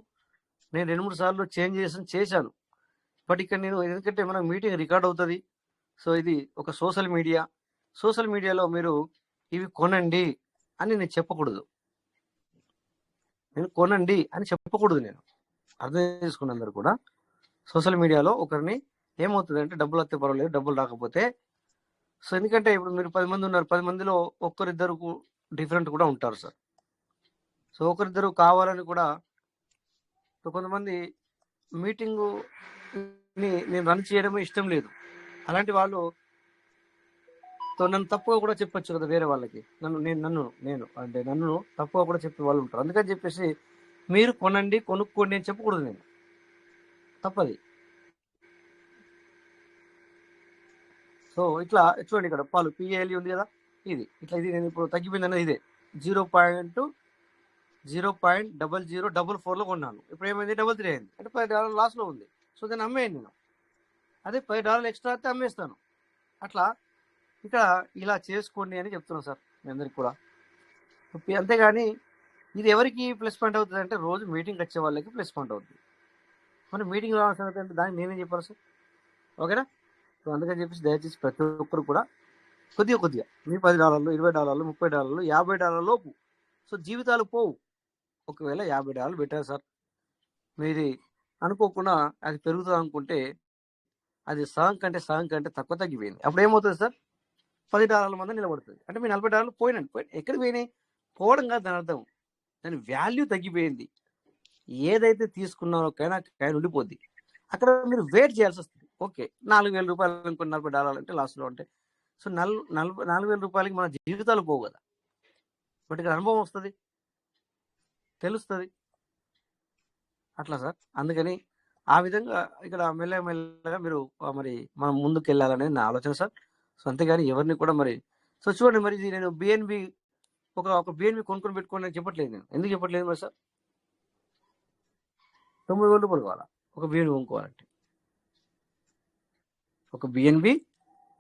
B: నేను 2-3 సార్లు చేంజ్ చేశాను. బట్ ఇక్కడ నేను ఎందుకంటే మన మీటింగ్ రికార్డ్ అవుతుంది. సో ఇది ఒక సోషల్ మీడియాలో మీరు ఇవి కొనండి అని నేను చెప్పకూడదు. నేను కొనండి అని చెప్పకూడదు. నేను అర్థం చేసుకున్న అందరు కూడా సోషల్ మీడియాలో ఒకరిని ఏమవుతుంది అంటే డబ్బులు వస్తే పర్వాలేదు, డబ్బులు రాకపోతే. సో ఎందుకంటే ఇప్పుడు మీరు 10 మంది ఉన్నారు, 10 మందిలో ఒక్కరిద్దరు డిఫరెంట్ కూడా ఉంటారు సార్. సో ఒకరిద్దరు కావాలని కూడా, సో కొంతమంది మీటింగు నేను రన్ చేయడమే ఇష్టం లేదు, అలాంటి వాళ్ళు నన్ను తప్పుగా కూడా చెప్పొచ్చు కదా వేరే వాళ్ళకి. నన్ను తప్పుగా కూడా చెప్పే వాళ్ళు ఉంటారు. అందుకని చెప్పేసి మీరు కొనుక్కోండి అని చెప్పకూడదు. నేను తప్పది. సో ఇట్లా చూడండి, ఇక్కడ పాలు PALU ఉంది కదా, ఇది నేను ఇప్పుడు తగ్గిపోయింది అన్నది ఇదే 0.0044లో కొన్నాను. ఇప్పుడు ఏమైంది, 33 అయింది. అంటే $10 లాస్లో ఉంది. సో దాన్ని అమ్మేయండి నేను. అదే $10 ఎక్స్ట్రా అయితే అమ్మేస్తాను. అట్లా ఇక్కడ ఇలా చేసుకోండి అని చెప్తున్నాను సార్ మీ అందరికి కూడా. అంతేగాని ఇది ఎవరికి ప్లస్ పాయింట్ అవుతుంది అంటే రోజు మీటింగ్ వచ్చే వాళ్ళకి ప్లస్ పాయింట్ అవుతుంది. మరి మీటింగ్ రావాల్సిన అంటే దానికి నేనేం చెప్పాలి సార్. ఓకేనా? సో అందుకని చెప్పేసి దయచేసి ప్రతి ఒక్కరు కూడా కొద్దిగా మీ $10 $20 $30 $50 లోపు. సో జీవితాలు పోవు. ఒకవేళ $50 పెట్టారు సార్, మీరు అనుకోకుండా అది పెరుగుతుంది అనుకుంటే అది సగం కంటే తక్కువ తగ్గిపోయింది. అప్పుడు ఏమవుతుంది సార్, $10 మంది నిలబడుతుంది. అంటే మీ $40 పోయినండి. ఎక్కడికి పోయినాయి? పోవడం కాదు దాని అర్థం, దాని వాల్యూ తగ్గిపోయింది. ఏదైతే తీసుకున్నారో కాయిన్ ఉండిపోద్ది. అక్కడ మీరు వెయిట్ చేయాల్సి వస్తుంది. ఓకే, $4,000 అనుకుని $40 అంటే లాస్ట్లో అంటే సో $4,000 మన జీవితాలు పోవు కదా. బట్ ఇక్కడ అనుభవం వస్తుంది, తెలుస్తుంది. అట్లా సార్. అందుకని ఆ విధంగా ఇక్కడ మెల్లగా మీరు మరి మనం ముందుకు వెళ్ళాలనేది నా ఆలోచన సార్. సో అంతేగాని ఎవరిని కూడా మరి సో చూడండి, మరి ఇది నేను BNB ఒక BNB కొనుక్కొని పెట్టుకోండి అని చెప్పట్లేదు. నేను ఎందుకు చెప్పట్లేదు మరి సార్, $90,000 కావాలా ఒక BNB కొనుక్కోవాలంటే? ఒక BNB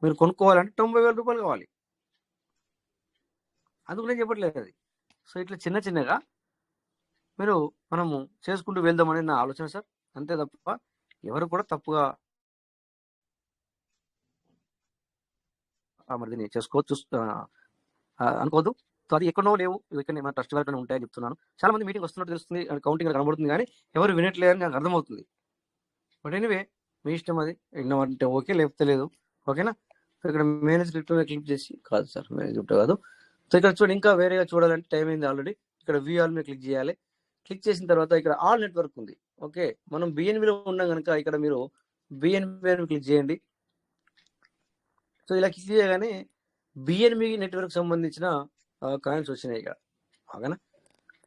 B: మీరు కొనుక్కోవాలంటే $90,000 కావాలి. అందుకు నేను చెప్పట్లేదు అది. సో ఇట్లా చిన్నగా మనము చేసుకుంటూ వెళ్దామని నా ఆలోచన సార్. అంతే తప్ప ఎవరు కూడా తప్పుగా మరి దీన్ని చేసుకోవచ్చు అనుకోవద్దు. సో అది ఎక్కడో లేవు, ఇక్కడ మన ట్రస్ట్ వ్యాలెట్ ఉంటాయని చెప్తున్నాను. చాలా మంది మీటింగ్ వస్తున్నట్టు తెలుస్తుంది, కౌంటింగ్ కనబడుతుంది, కానీ ఎవరు వినట్లేదని నాకు అర్థమవుతుంది. బట్ ఎనీవే మీ ఇష్టం, అది విన్నామంటే ఓకే, లేకపోతే లేదు. ఓకేనా? సో ఇక్కడ మేనేజ్ క్లిక్ చేసి కాదు సార్, మేనేజ్ కాదు. సో ఇక్కడ చూడండి, ఇంకా వేరేగా చూడాలంటే టైం అయింది ఆల్రెడీ. ఇక్కడ వ్యూ ఆల్ మీద క్లిక్ చేయాలి. క్లిక్ చేసిన తర్వాత ఇక్కడ ఆల్ నెట్వర్క్ ఉంది. ఓకే, మనం BNBలో ఉన్నాం కనుక ఇక్కడ మీరు BNB అని క్లిక్ చేయండి. సో ఇలా క్లిక్ చేయగానే బిఎన్బి నెట్వర్క్ సంబంధించిన కాయిన్స్ వచ్చినాయి ఇక్కడ, ఓకేనా.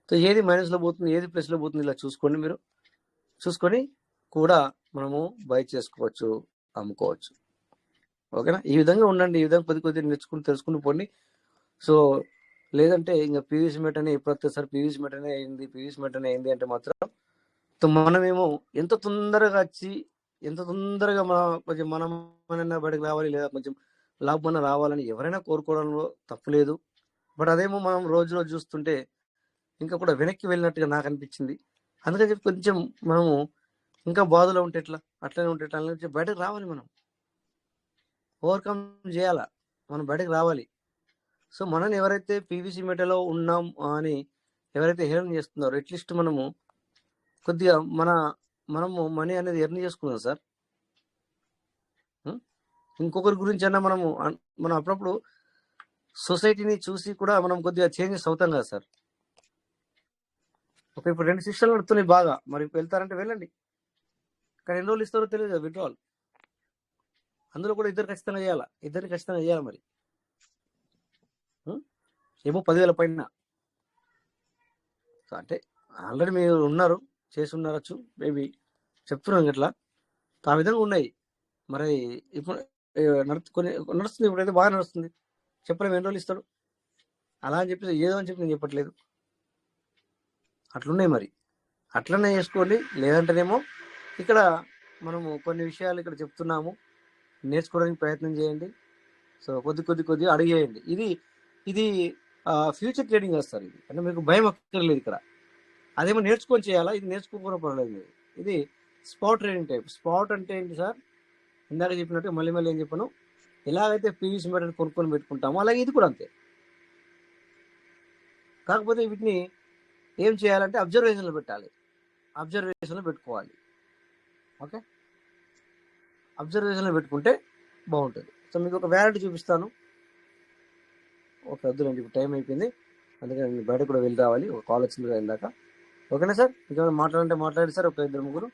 B: సో ఏది మైనస్లో పోతుంది, ఏది ప్లస్లో పోతుంది, ఇలా చూసుకోండి. మీరు చూసుకొని కూడా మనము బై చేసుకోవచ్చు, అమ్ముకోవచ్చు, ఓకేనా. ఈ విధంగా ఉండండి, ఈ విధంగా కొద్ది నేర్చుకుని తెలుసుకుని పోండి. సో లేదంటే ఇంకా పీవీసీ మెట్ అని ఎప్పుడు వస్తే సార్ పీవీసీ మెట్ అనే అయింది, పీవీసీ మెట్ అనే అయింది అంటే మాత్రం మనమేమో ఎంత తొందరగా వచ్చి ఎంత తొందరగా కొంచెం మనమైనా బయటకు రావాలి, లేదా కొంచెం లాభం రావాలని ఎవరైనా కోరుకోవడంలో తప్పులేదు. బట్ అదేమో మనం రోజు చూస్తుంటే ఇంకా కూడా వెనక్కి వెళ్ళినట్టుగా నాకు అనిపించింది. అందుకని చెప్పి కొంచెం మనము ఇంకా బాధలో ఉంటే ఎట్లా, అట్లనే ఉంటే ఎట్లా అని బయటకు రావాలి, మనం ఓవర్కమ్ చేయాలా, మనం బయటకు రావాలి. సో మనని ఎవరైతే పీవీసీ మెటలో ఉన్నాం అని ఎవరైతే హేళన చేస్తున్నారో అట్లీస్ట్ మనము కొద్దిగా మనము మనీ అనేది ఎర్న్ చేసుకున్నాం సార్. ఇంకొకరి గురించి అన్నా మనం అప్పుడప్పుడు సొసైటీని చూసి కూడా మనం కొద్దిగా చేంజెస్ అవుతాం కదా సార్. ఓకే, ఇప్పుడు 2 సిస్టర్లు నడుతున్నాయి బాగా, మరి వెళ్తారంటే వెళ్ళండి, కానీ ఎన్ని రోజులు ఇస్తారో తెలియదు కదా విత్డ్రాల్. అందులో కూడా ఇద్దరు ఖచ్చితంగా చేయాలి మరి. ఏమో 10,000 పైన అంటే ఆల్రెడీ మీరు ఉన్నారు, చేసి ఉండవచ్చు, మేబీ చెప్తున్నాను ఇట్లా. ఆ విధంగా ఉన్నాయి. మరి ఇప్పుడు నడుస్తుంది, ఇప్పుడైతే బాగా నడుస్తుంది. చెప్పలేము ఎన్ని రోజులు ఇస్తాడు అలా అని చెప్పి, ఏదో అని చెప్పి నేను చెప్పట్లేదు. అట్లున్నాయి మరి, అట్లనే చేసుకోండి. లేదంటేనేమో ఇక్కడ మనము కొన్ని విషయాలు ఇక్కడ చెప్తున్నాము, నేర్చుకోవడానికి ప్రయత్నం చేయండి. సో కొద్దిగా అడిగేయండి. ఇది ఫ్యూచర్ ట్రేడింగ్ వస్తారు. ఇది అంటే మీకు భయం అక్కర్లేదు ఇక్కడ. అదేమో నేర్చుకొని చేయాలా, ఇది నేర్చుకోకపోవడం పర్లేదు. ఇది స్పాట్ ట్రేడింగ్ టైప్. స్పాట్ అంటే ఏంటి సార్, ఇందాక చెప్పినట్టు మళ్ళీ ఏం చెప్పాను, ఎలాగైతే పీవీసీ మెటల్ కొనుక్కొని పెట్టుకుంటామో అలాగే ఇది కూడా అంతే. కాకపోతే వీటిని ఏం చేయాలంటే అబ్జర్వేషన్లో పెట్టాలి, అబ్జర్వేషన్లో పెట్టుకోవాలి. ఓకే, అబ్జర్వేషన్లో పెట్టుకుంటే బాగుంటుంది. సో మీకు ఒక వ్యాలిటీ చూపిస్తాను. ఓకే, వద్దులేండి, ఇప్పుడు టైం అయిపోయింది, అందుకని నేను బయట కూడా వెళ్ళి రావాలి, ఒక కాల్ వచ్చింది కదా ఇందాక. ఓకేనా సార్, ఇంకేమైనా మాట్లాడండి సార్, ఒక 2-3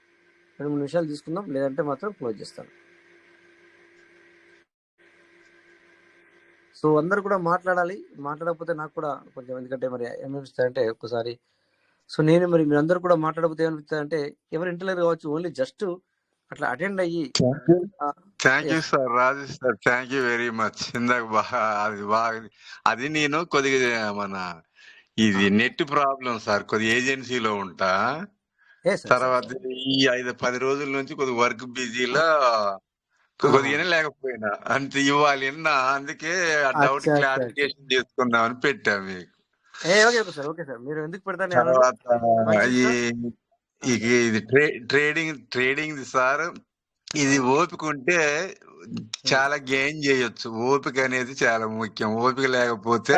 B: నిమిషాలు తీసుకుందాం, లేదంటే మాత్రం క్లోజ్ చేస్తాను. సో అందరు కూడా మాట్లాడాలి, మాట్లాడకపోతే నాకు కూడా కొంచెం, ఎందుకంటే మరి ఏమనిపిస్తాయంటే ఒక్కసారి, సో నేను మరి మీరందరూ కూడా మాట్లాడకపోతే ఏమనిపిస్తాయంటే ఎవరు ఇంటర్లేరు కావచ్చు, ఓన్లీ జస్ట్ అట్లా అటెండ్ అయ్యి.
A: Thank you sir, Raju sir, thank you very much. ఇందాక బాగా అది నేను కొద్దిగా ఇది నెట్ ప్రాబ్లం సార్, కొద్దిగా ఏజెన్సీలో ఉంటా. తర్వాత ఈ 5-10 రోజుల నుంచి కొద్దిగా వర్క్ బిజీలో కొద్దిగానే లేకపోయినా, అంత ఇవ్వాలి అన్నా, అందుకే ఆ డౌట్ క్లారిఫికేషన్ చేసుకుందామని పెట్టా మీకు.
B: ఓకే సార్, మీరు ఎందుకు పెడతారు.
A: తర్వాత ఇది ట్రేడింగ్ సార్, ఇది ఓపిక ఉంటే చాలా గెయిన్ చేయొచ్చు. ఓపిక అనేది చాలా ముఖ్యం. ఓపిక లేకపోతే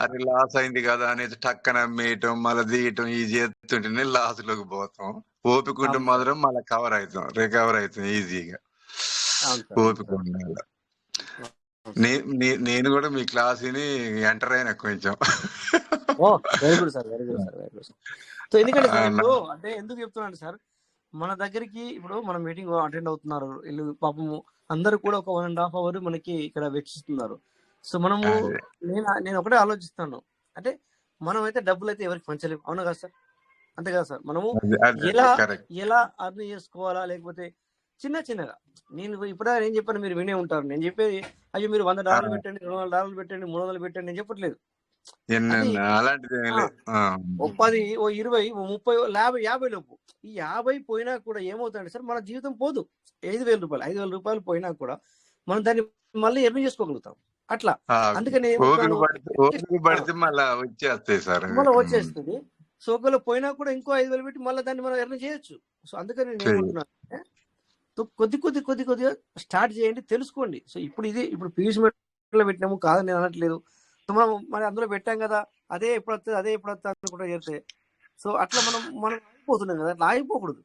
A: అది లాస్ అయింది కదా అనేది టక్కన అమ్మేయటం, మళ్ళీ తీయటం, ఈ చేస్తుంటేనే లాస్ లోకి పోతాం. ఓపిక ఉంటే మాత్రం మళ్ళీ రికవర్ అవుతాం ఈజీగా. ఓపిక ఉండాలి. నేను కూడా మీ క్లాస్ని ఎంటర్ అయినా కొంచెం.
B: Very good sir. సో ఎందుకంటే సార్ ఇప్పుడు అంటే ఎందుకు చెప్తున్నాను సార్, మన దగ్గరికి ఇప్పుడు మన మీటింగ్ అటెండ్ అవుతున్నారు వీళ్ళు, పాపము అందరూ కూడా ఒక 1.5 hour మనకి ఇక్కడ వెచ్చిస్తున్నారు. సో మనము నేను ఒకటే ఆలోచిస్తాను, అంటే మనం అయితే డబ్బులు అయితే ఎవరికి పంచలేము, అవునా కదా సార్? అంతే కదా సార్? మనము ఎలా అర్న్ చేసుకోవాలా, లేకపోతే చిన్నగా నేను ఇప్పుడే నేను చెప్పాను, మీరు వినే ఉంటారు. నేను చెప్పేది అయ్యో మీరు $100 పెట్టండి, $200 పెట్టండి, $300 పెట్టండి నేను చెప్పట్లేదు.
A: 10,
B: 20, 30, 50 లోపు. ఈ 50 పోయినా కూడా ఏమవుతుందంటే సార్, మన జీవితం పోదు. 5,000 రూపాయలు పోయినా కూడా మనం దాన్ని మళ్ళీ ఎర్న్ చేసుకోగలుగుతాం అట్లా. అందుకని మళ్ళీ వచ్చేస్తుంది. సో ఒకవేళ పోయినా కూడా ఇంకో 5,000 పెట్టి మళ్ళీ దాన్ని మనం ఎర్న్ చేయొచ్చు. సో అందుకని నేను ఏమంటున్నాను, కొద్దిగా స్టార్ట్ చేయండి, తెలుసుకోండి. సో ఇప్పుడు పీయూష్ మెట్లో పెట్టినాము కాదని నేను అనట్లేదు. మనం మరి అందులో పెట్టాం కదా, అదే ఎప్పుడు వస్తుంది అనుకుంటా చేస్తే, సో అట్లా మనం ఆగిపోతున్నాం కదా. అట్లా ఆగిపోకూడదు.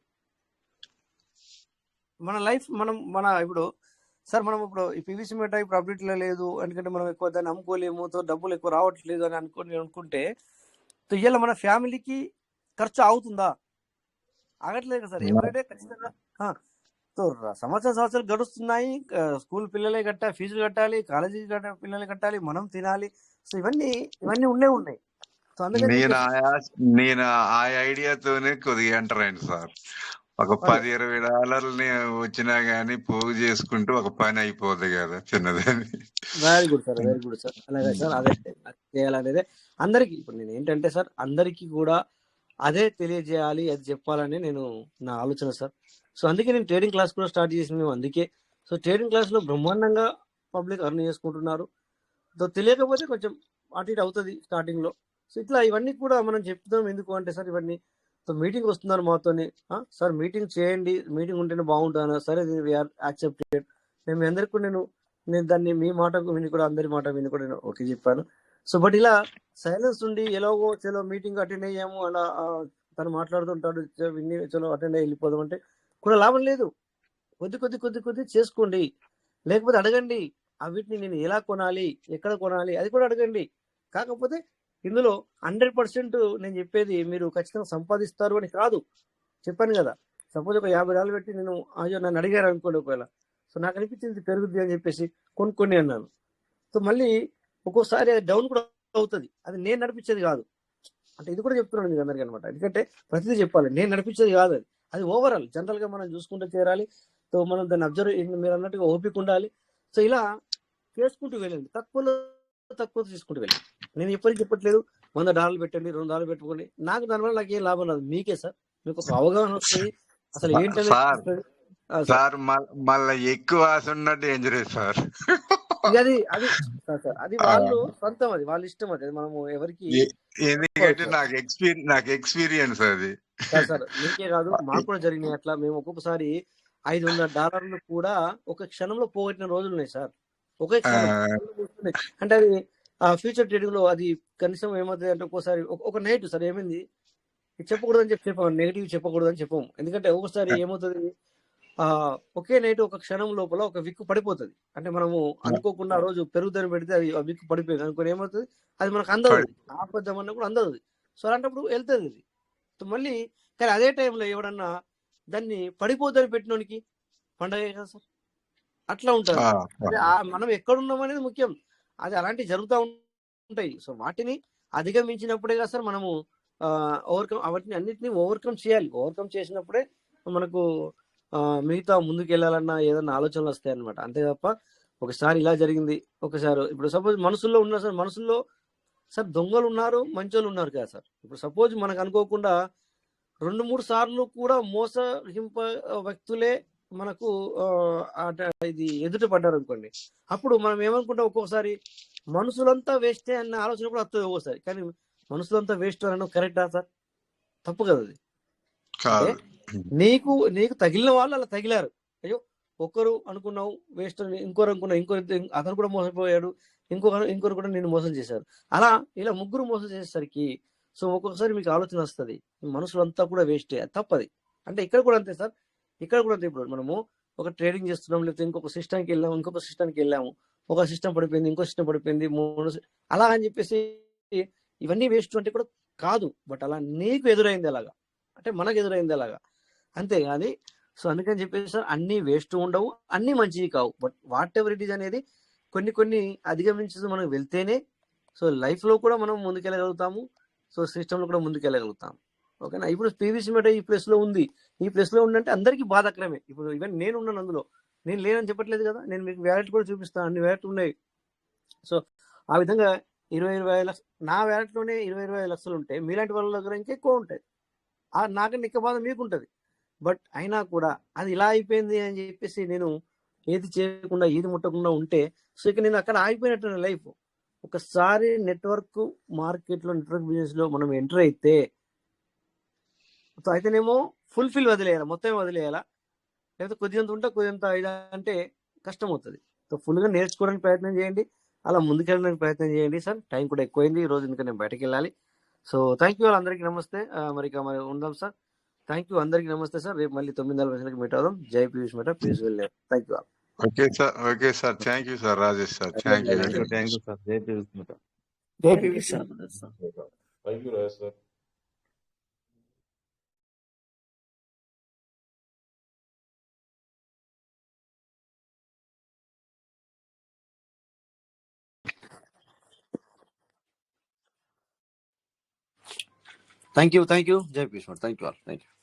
B: మన లైఫ్ ఇప్పుడు సార్ మనం ఇప్పుడు ఈ పీవీసీ మెట్ ఇప్పుడు అప్డేట్లో లేదు, ఎందుకంటే మనం ఎక్కువ దాన్ని అమ్ముకోలేము, డబ్బులు ఎక్కువ రావట్లేదు అని అనుకుంటే ఇవాళ మన ఫ్యామిలీకి ఖర్చు అవుతుందా? ఆగట్లేదు కదా సార్. ఎవరైతే ఖచ్చితంగా సో సంవత్సరాలు గడుస్తున్నాయి. స్కూల్ పిల్లలే ఫీజులు కట్టాలి, కాలేజీ పిల్లలే కట్టాలి, మనం తినాలి. సో ఇవన్నీ ఉన్నాయి. సో అందుకని
A: నేను
B: చెప్పేసి
A: నేను ఆ ఐడియాతోనే కొద్దిగా ఎంటర్ అయింది సార్. ఒక
B: అదే
A: 10-20 డాలర్ని వచ్చినా గానీ పోగు చేసుకుంటూ ఒక పని అయిపోద్ది కదా చిన్నదని.
B: Very good sir, very good sir. అలాగే సార్, అదే చేయాలనేదే అందరికి. ఇప్పుడు నేను ఏంటంటే సార్, అందరికీ కూడా అదే తెలియజేయాలి, అది చెప్పాలని నేను నా ఆలోచన సార్. సో అందుకే నేను ట్రేడింగ్ క్లాస్ కూడా స్టార్ట్ చేసింది మేము అందుకే. సో ట్రేడింగ్ క్లాస్లో బ్రహ్మాండంగా పబ్లిక్ అర్న్ చేసుకుంటున్నారు. సో తెలియకపోతే కొంచెం అటు ఇటు అవుతుంది స్టార్టింగ్లో. సో ఇట్లా ఇవన్నీ కూడా మనం చెప్తాం. ఎందుకు అంటే సార్, ఇవన్నీ సో మీటింగ్ వస్తున్నారు మాతోని, సార్ మీటింగ్ చేయండి, మీటింగ్ ఉంటేనే బాగుంటాను. సరే వీఆర్ యాక్సెప్టెడ్. మేము అందరికీ నేను దాన్ని మీ మాట విని కూడా, అందరి మాట విని కూడా నేను ఓకే చెప్పాను. సో బట్ ఇలా సైలెన్స్ ఉండి ఎలాగో చలో మీటింగ్ అటెండ్ అయ్యాము అలా తను మాట్లాడుతుంటాడు, విని చలో అటెండ్ అయ్యి వెళ్ళిపోదాం అంటే కూడా లాభం లేదు. కొద్ది చేసుకోండి. లేకపోతే అడగండి, వీటిని నేను ఎలా కొనాలి, ఎక్కడ కొనాలి, అది కూడా అడగండి. కాకపోతే ఇందులో 100% నేను చెప్పేది మీరు ఖచ్చితంగా సంపాదిస్తారు అని కాదు. చెప్పాను కదా, సపోజ్ ఒక $50 పెట్టి నేను అయ్యో నన్ను అడిగారు అనుకోండి ఒకవేళ, సో నాకు అనిపించింది పెరుగుద్ది అని చెప్పేసి కొనుక్కొని అన్నాను. సో మళ్ళీ ఒక్కోసారి అది డౌన్ కూడా అవుతుంది. అది నేను నడిపించేది కాదు. అంటే ఇది కూడా చెప్తున్నాను మీకు అందరికీ అనమాట. ఎందుకంటే ప్రతిదీ చెప్పాలి, నేను నడిపించేది కాదు. అది ఓవరాల్ జనరల్గా మనం చూసుకుంటూ చేరాలి. సో మనం దాన్ని అబ్జర్వ్, మీరు అన్నట్టుగా ఓపిక ఉండాలి. సో ఇలా చేసుకుంటూ వెళ్ళండి, తక్కువ తీసుకుంటూ వెళ్ళండి. నేను ఎప్పటికీ చెప్పట్లేదు $100 పెట్టండి, $2 పెట్టుకోండి. దానివల్ల నాకు ఏం లాభం రాదు. మీకే సార్, మీకు ఒక అవగాహన వస్తుంది అసలు ఏంటనేది.
A: సార్ మళ్ళీ ఎక్కువ ఆశ ఉన్న డేంజరే సార్.
B: అది అది వాళ్ళు సొంతం, అది వాళ్ళ ఇష్టం. అది మనము ఎవరికి,
A: ఎందుకంటే నాకు ఎక్స్పీరియన్స్ అది
B: సార్ మీకే కాదు మాకు కూడా జరిగినాయి అట్లా. మేము ఒక్కొక్కసారి $500 కూడా ఒక క్షణంలో పోగొట్టిన రోజులు ఉన్నాయి సార్. ఒకే క్షణం. అంటే అది ఫ్యూచర్ ట్రేడింగ్ లో అది కనీసం ఏమవుతుంది అంటే ఒక్కోసారి ఒక నైట్ సార్ ఏమైంది చెప్పకూడదని చెప్పాము, నెగిటివ్ చెప్పకూడదని చెప్పాము. ఎందుకంటే ఒక్కోసారి ఏమవుతుంది, ఒకే నైట్ ఒక క్షణం లోపల ఒక విక్కు పడిపోతుంది. అంటే మనము అనుకోకుండా ఆ రోజు పెరుగుదని పెడితే అది ఆ విక్కు పడిపోయింది అనుకుని ఏమవుతుంది, అది మనకు అందదు, ఆపద్దమన్నా కూడా అందదు. సో అలాంటప్పుడు వెళ్తుంది అది. సో మళ్ళీ కానీ అదే టైంలో ఎవడన్నా దాన్ని పడిపోద్దని పెట్టినోనికి పండగ కదా సార్. అట్లా ఉంటుంది. అంటే మనం ఎక్కడున్నాం అనేది ముఖ్యం. అది అలాంటివి జరుగుతూ ఉంటాయి. సో వాటిని అధిగమించినప్పుడే కదా సార్ మనము వాటిని అన్నిటిని ఓవర్కమ్ చేయాలి. ఓవర్కమ్ చేసినప్పుడే మనకు మిగతా ముందుకు వెళ్ళాలన్నా ఏదన్నా ఆలోచనలు వస్తాయి అనమాట. అంతే తప్ప ఒకసారి ఇలా జరిగింది, ఒకసారి ఇప్పుడు సపోజ్ మనసుల్లో ఉన్నారు సార్, మనసుల్లో సార్ దొంగలు ఉన్నారు, మంచోళ్ళు ఉన్నారు కదా సార్. ఇప్పుడు సపోజ్ మనకు అనుకోకుండా 2-3 సార్లు కూడా మోసహింప వ్యక్తులే మనకు ఇది ఎదుట పడ్డారు అనుకోండి. అప్పుడు మనం ఏమనుకుంటాం, ఒక్కొక్కసారి మనుషులంతా వేస్టే అన్న ఆలోచన కూడా వస్తుంది ఒక్కోసారి. కానీ మనుషులంతా వేస్ట్ అనడం కరెక్టా సార్? తప్పు కదా అది. అంటే నీకు తగిలిన వాళ్ళు అలా తగిలారు, అయ్యో ఒక్కరు అనుకున్నావు వేస్ట్ అని, ఇంకోరు అనుకున్నావు, అతను కూడా మోసపోయాడు, ఇంకొకరు కూడా నేను మోసం చేశారు. అలా ఇలా ముగ్గురు మోసం చేసేసరికి సో ఒక్కొక్కసారి మీకు ఆలోచన వస్తుంది, మనుషులంతా కూడా వేస్టే, అది తప్పది. అంటే ఇక్కడ కూడా అంతే సార్, ఇక్కడ కూడా అంతే. ఇప్పుడు మనము ఒక ట్రేడింగ్ చేస్తున్నాం, లేకపోతే ఇంకొక సిస్టమ్కి వెళ్ళాము, ఇంకొక సిస్టమ్కి వెళ్ళాము, ఒక సిస్టమ్ పడిపోయింది, ఇంకో సిస్టమ్ పడిపోయింది, అలా అని చెప్పేసి ఇవన్నీ వేస్ట్ అంటే కూడా కాదు. బట్ అలా నీకు ఎదురైంది ఎలాగా, అంటే మనకు ఎదురైంది ఎలాగా, అంతేగాని. సో అందుకని చెప్పేసి సార్ అన్నీ వేస్ట్ ఉండవు, అన్నీ మంచివి కావు. But what ever it is అనేది కొన్ని అధిగమించి మనం వెళ్తేనే సో లైఫ్లో కూడా మనం ముందుకెళ్ళగలుగుతాము, సో సిస్టంలో కూడా ముందుకెళ్ళగలుగుతాం. ఓకేనా. ఇప్పుడు పీవీసీ మెట ఈ ప్లేస్లో ఉంది, ఈ ప్లేస్లో ఉందంటే అందరికీ బాధాకరమే. ఇప్పుడు ఈవెన్ నేను ఉన్నాను అందులో, నేను లేనని చెప్పట్లేదు కదా, నేను మీకు వ్యాలెట్ కూడా చూపిస్తాను, అన్ని వ్యాలెట్ ఉన్నాయి. సో ఆ విధంగా 20 లక్షలు నా వ్యాలెట్లోనే 20 లక్షలు ఉంటాయి, మీలాంటి వాళ్ళ దగ్గర ఇంకా ఎక్కువ ఉంటాయి. నాకన్నా ఎక్కువ బాధ మీకుంటుంది. బట్ అయినా కూడా అది ఇలా అయిపోయింది అని చెప్పేసి నేను ఏది చేయకుండా ఏది ముట్టకుండా ఉంటే సో ఇక నేను అక్కడ ఆగిపోయినట్టు లైఫ్. ఒకసారి నెట్వర్క్ మార్కెట్లో, నెట్వర్క్ బిజినెస్లో మనం ఎంటర్ అయితే సో అయితేనేమో ఫుల్ఫిల్ వదిలేయాలా, మొత్తం వదిలేయాలా, లేకపోతే కొద్దిగంత ఉంటే కొద్దిగంత అంటే కష్టం అవుతుంది. సో ఫుల్గా నేర్చుకోవడానికి ప్రయత్నం చేయండి, అలా ముందుకెళ్ళడానికి ప్రయత్నం చేయండి సార్. టైం కూడా ఎక్కువైంది ఈరోజు, ఎందుకంటే నేను బయటకు వెళ్ళాలి. సో థ్యాంక్ యూ అందరికీ నమస్తే. మరి ఉందాం సార్. థ్యాంక్ యూ అందరికీ నమస్తే సార్. రేపు మళ్ళీ 9:40 మీట్ అవుదాం. జై పీయూష్ మెట, ప్లీజ్ వెళ్ళే. Thank you.
A: Okay sir, thank you sir, Rajesh sir, thank you
F: sir. Jai Piyush Mehta.
E: Jai Piyush sir.
D: Thank you, Raj sir.
B: Thank you Jai Bhishmar. Thank you all. Thank you.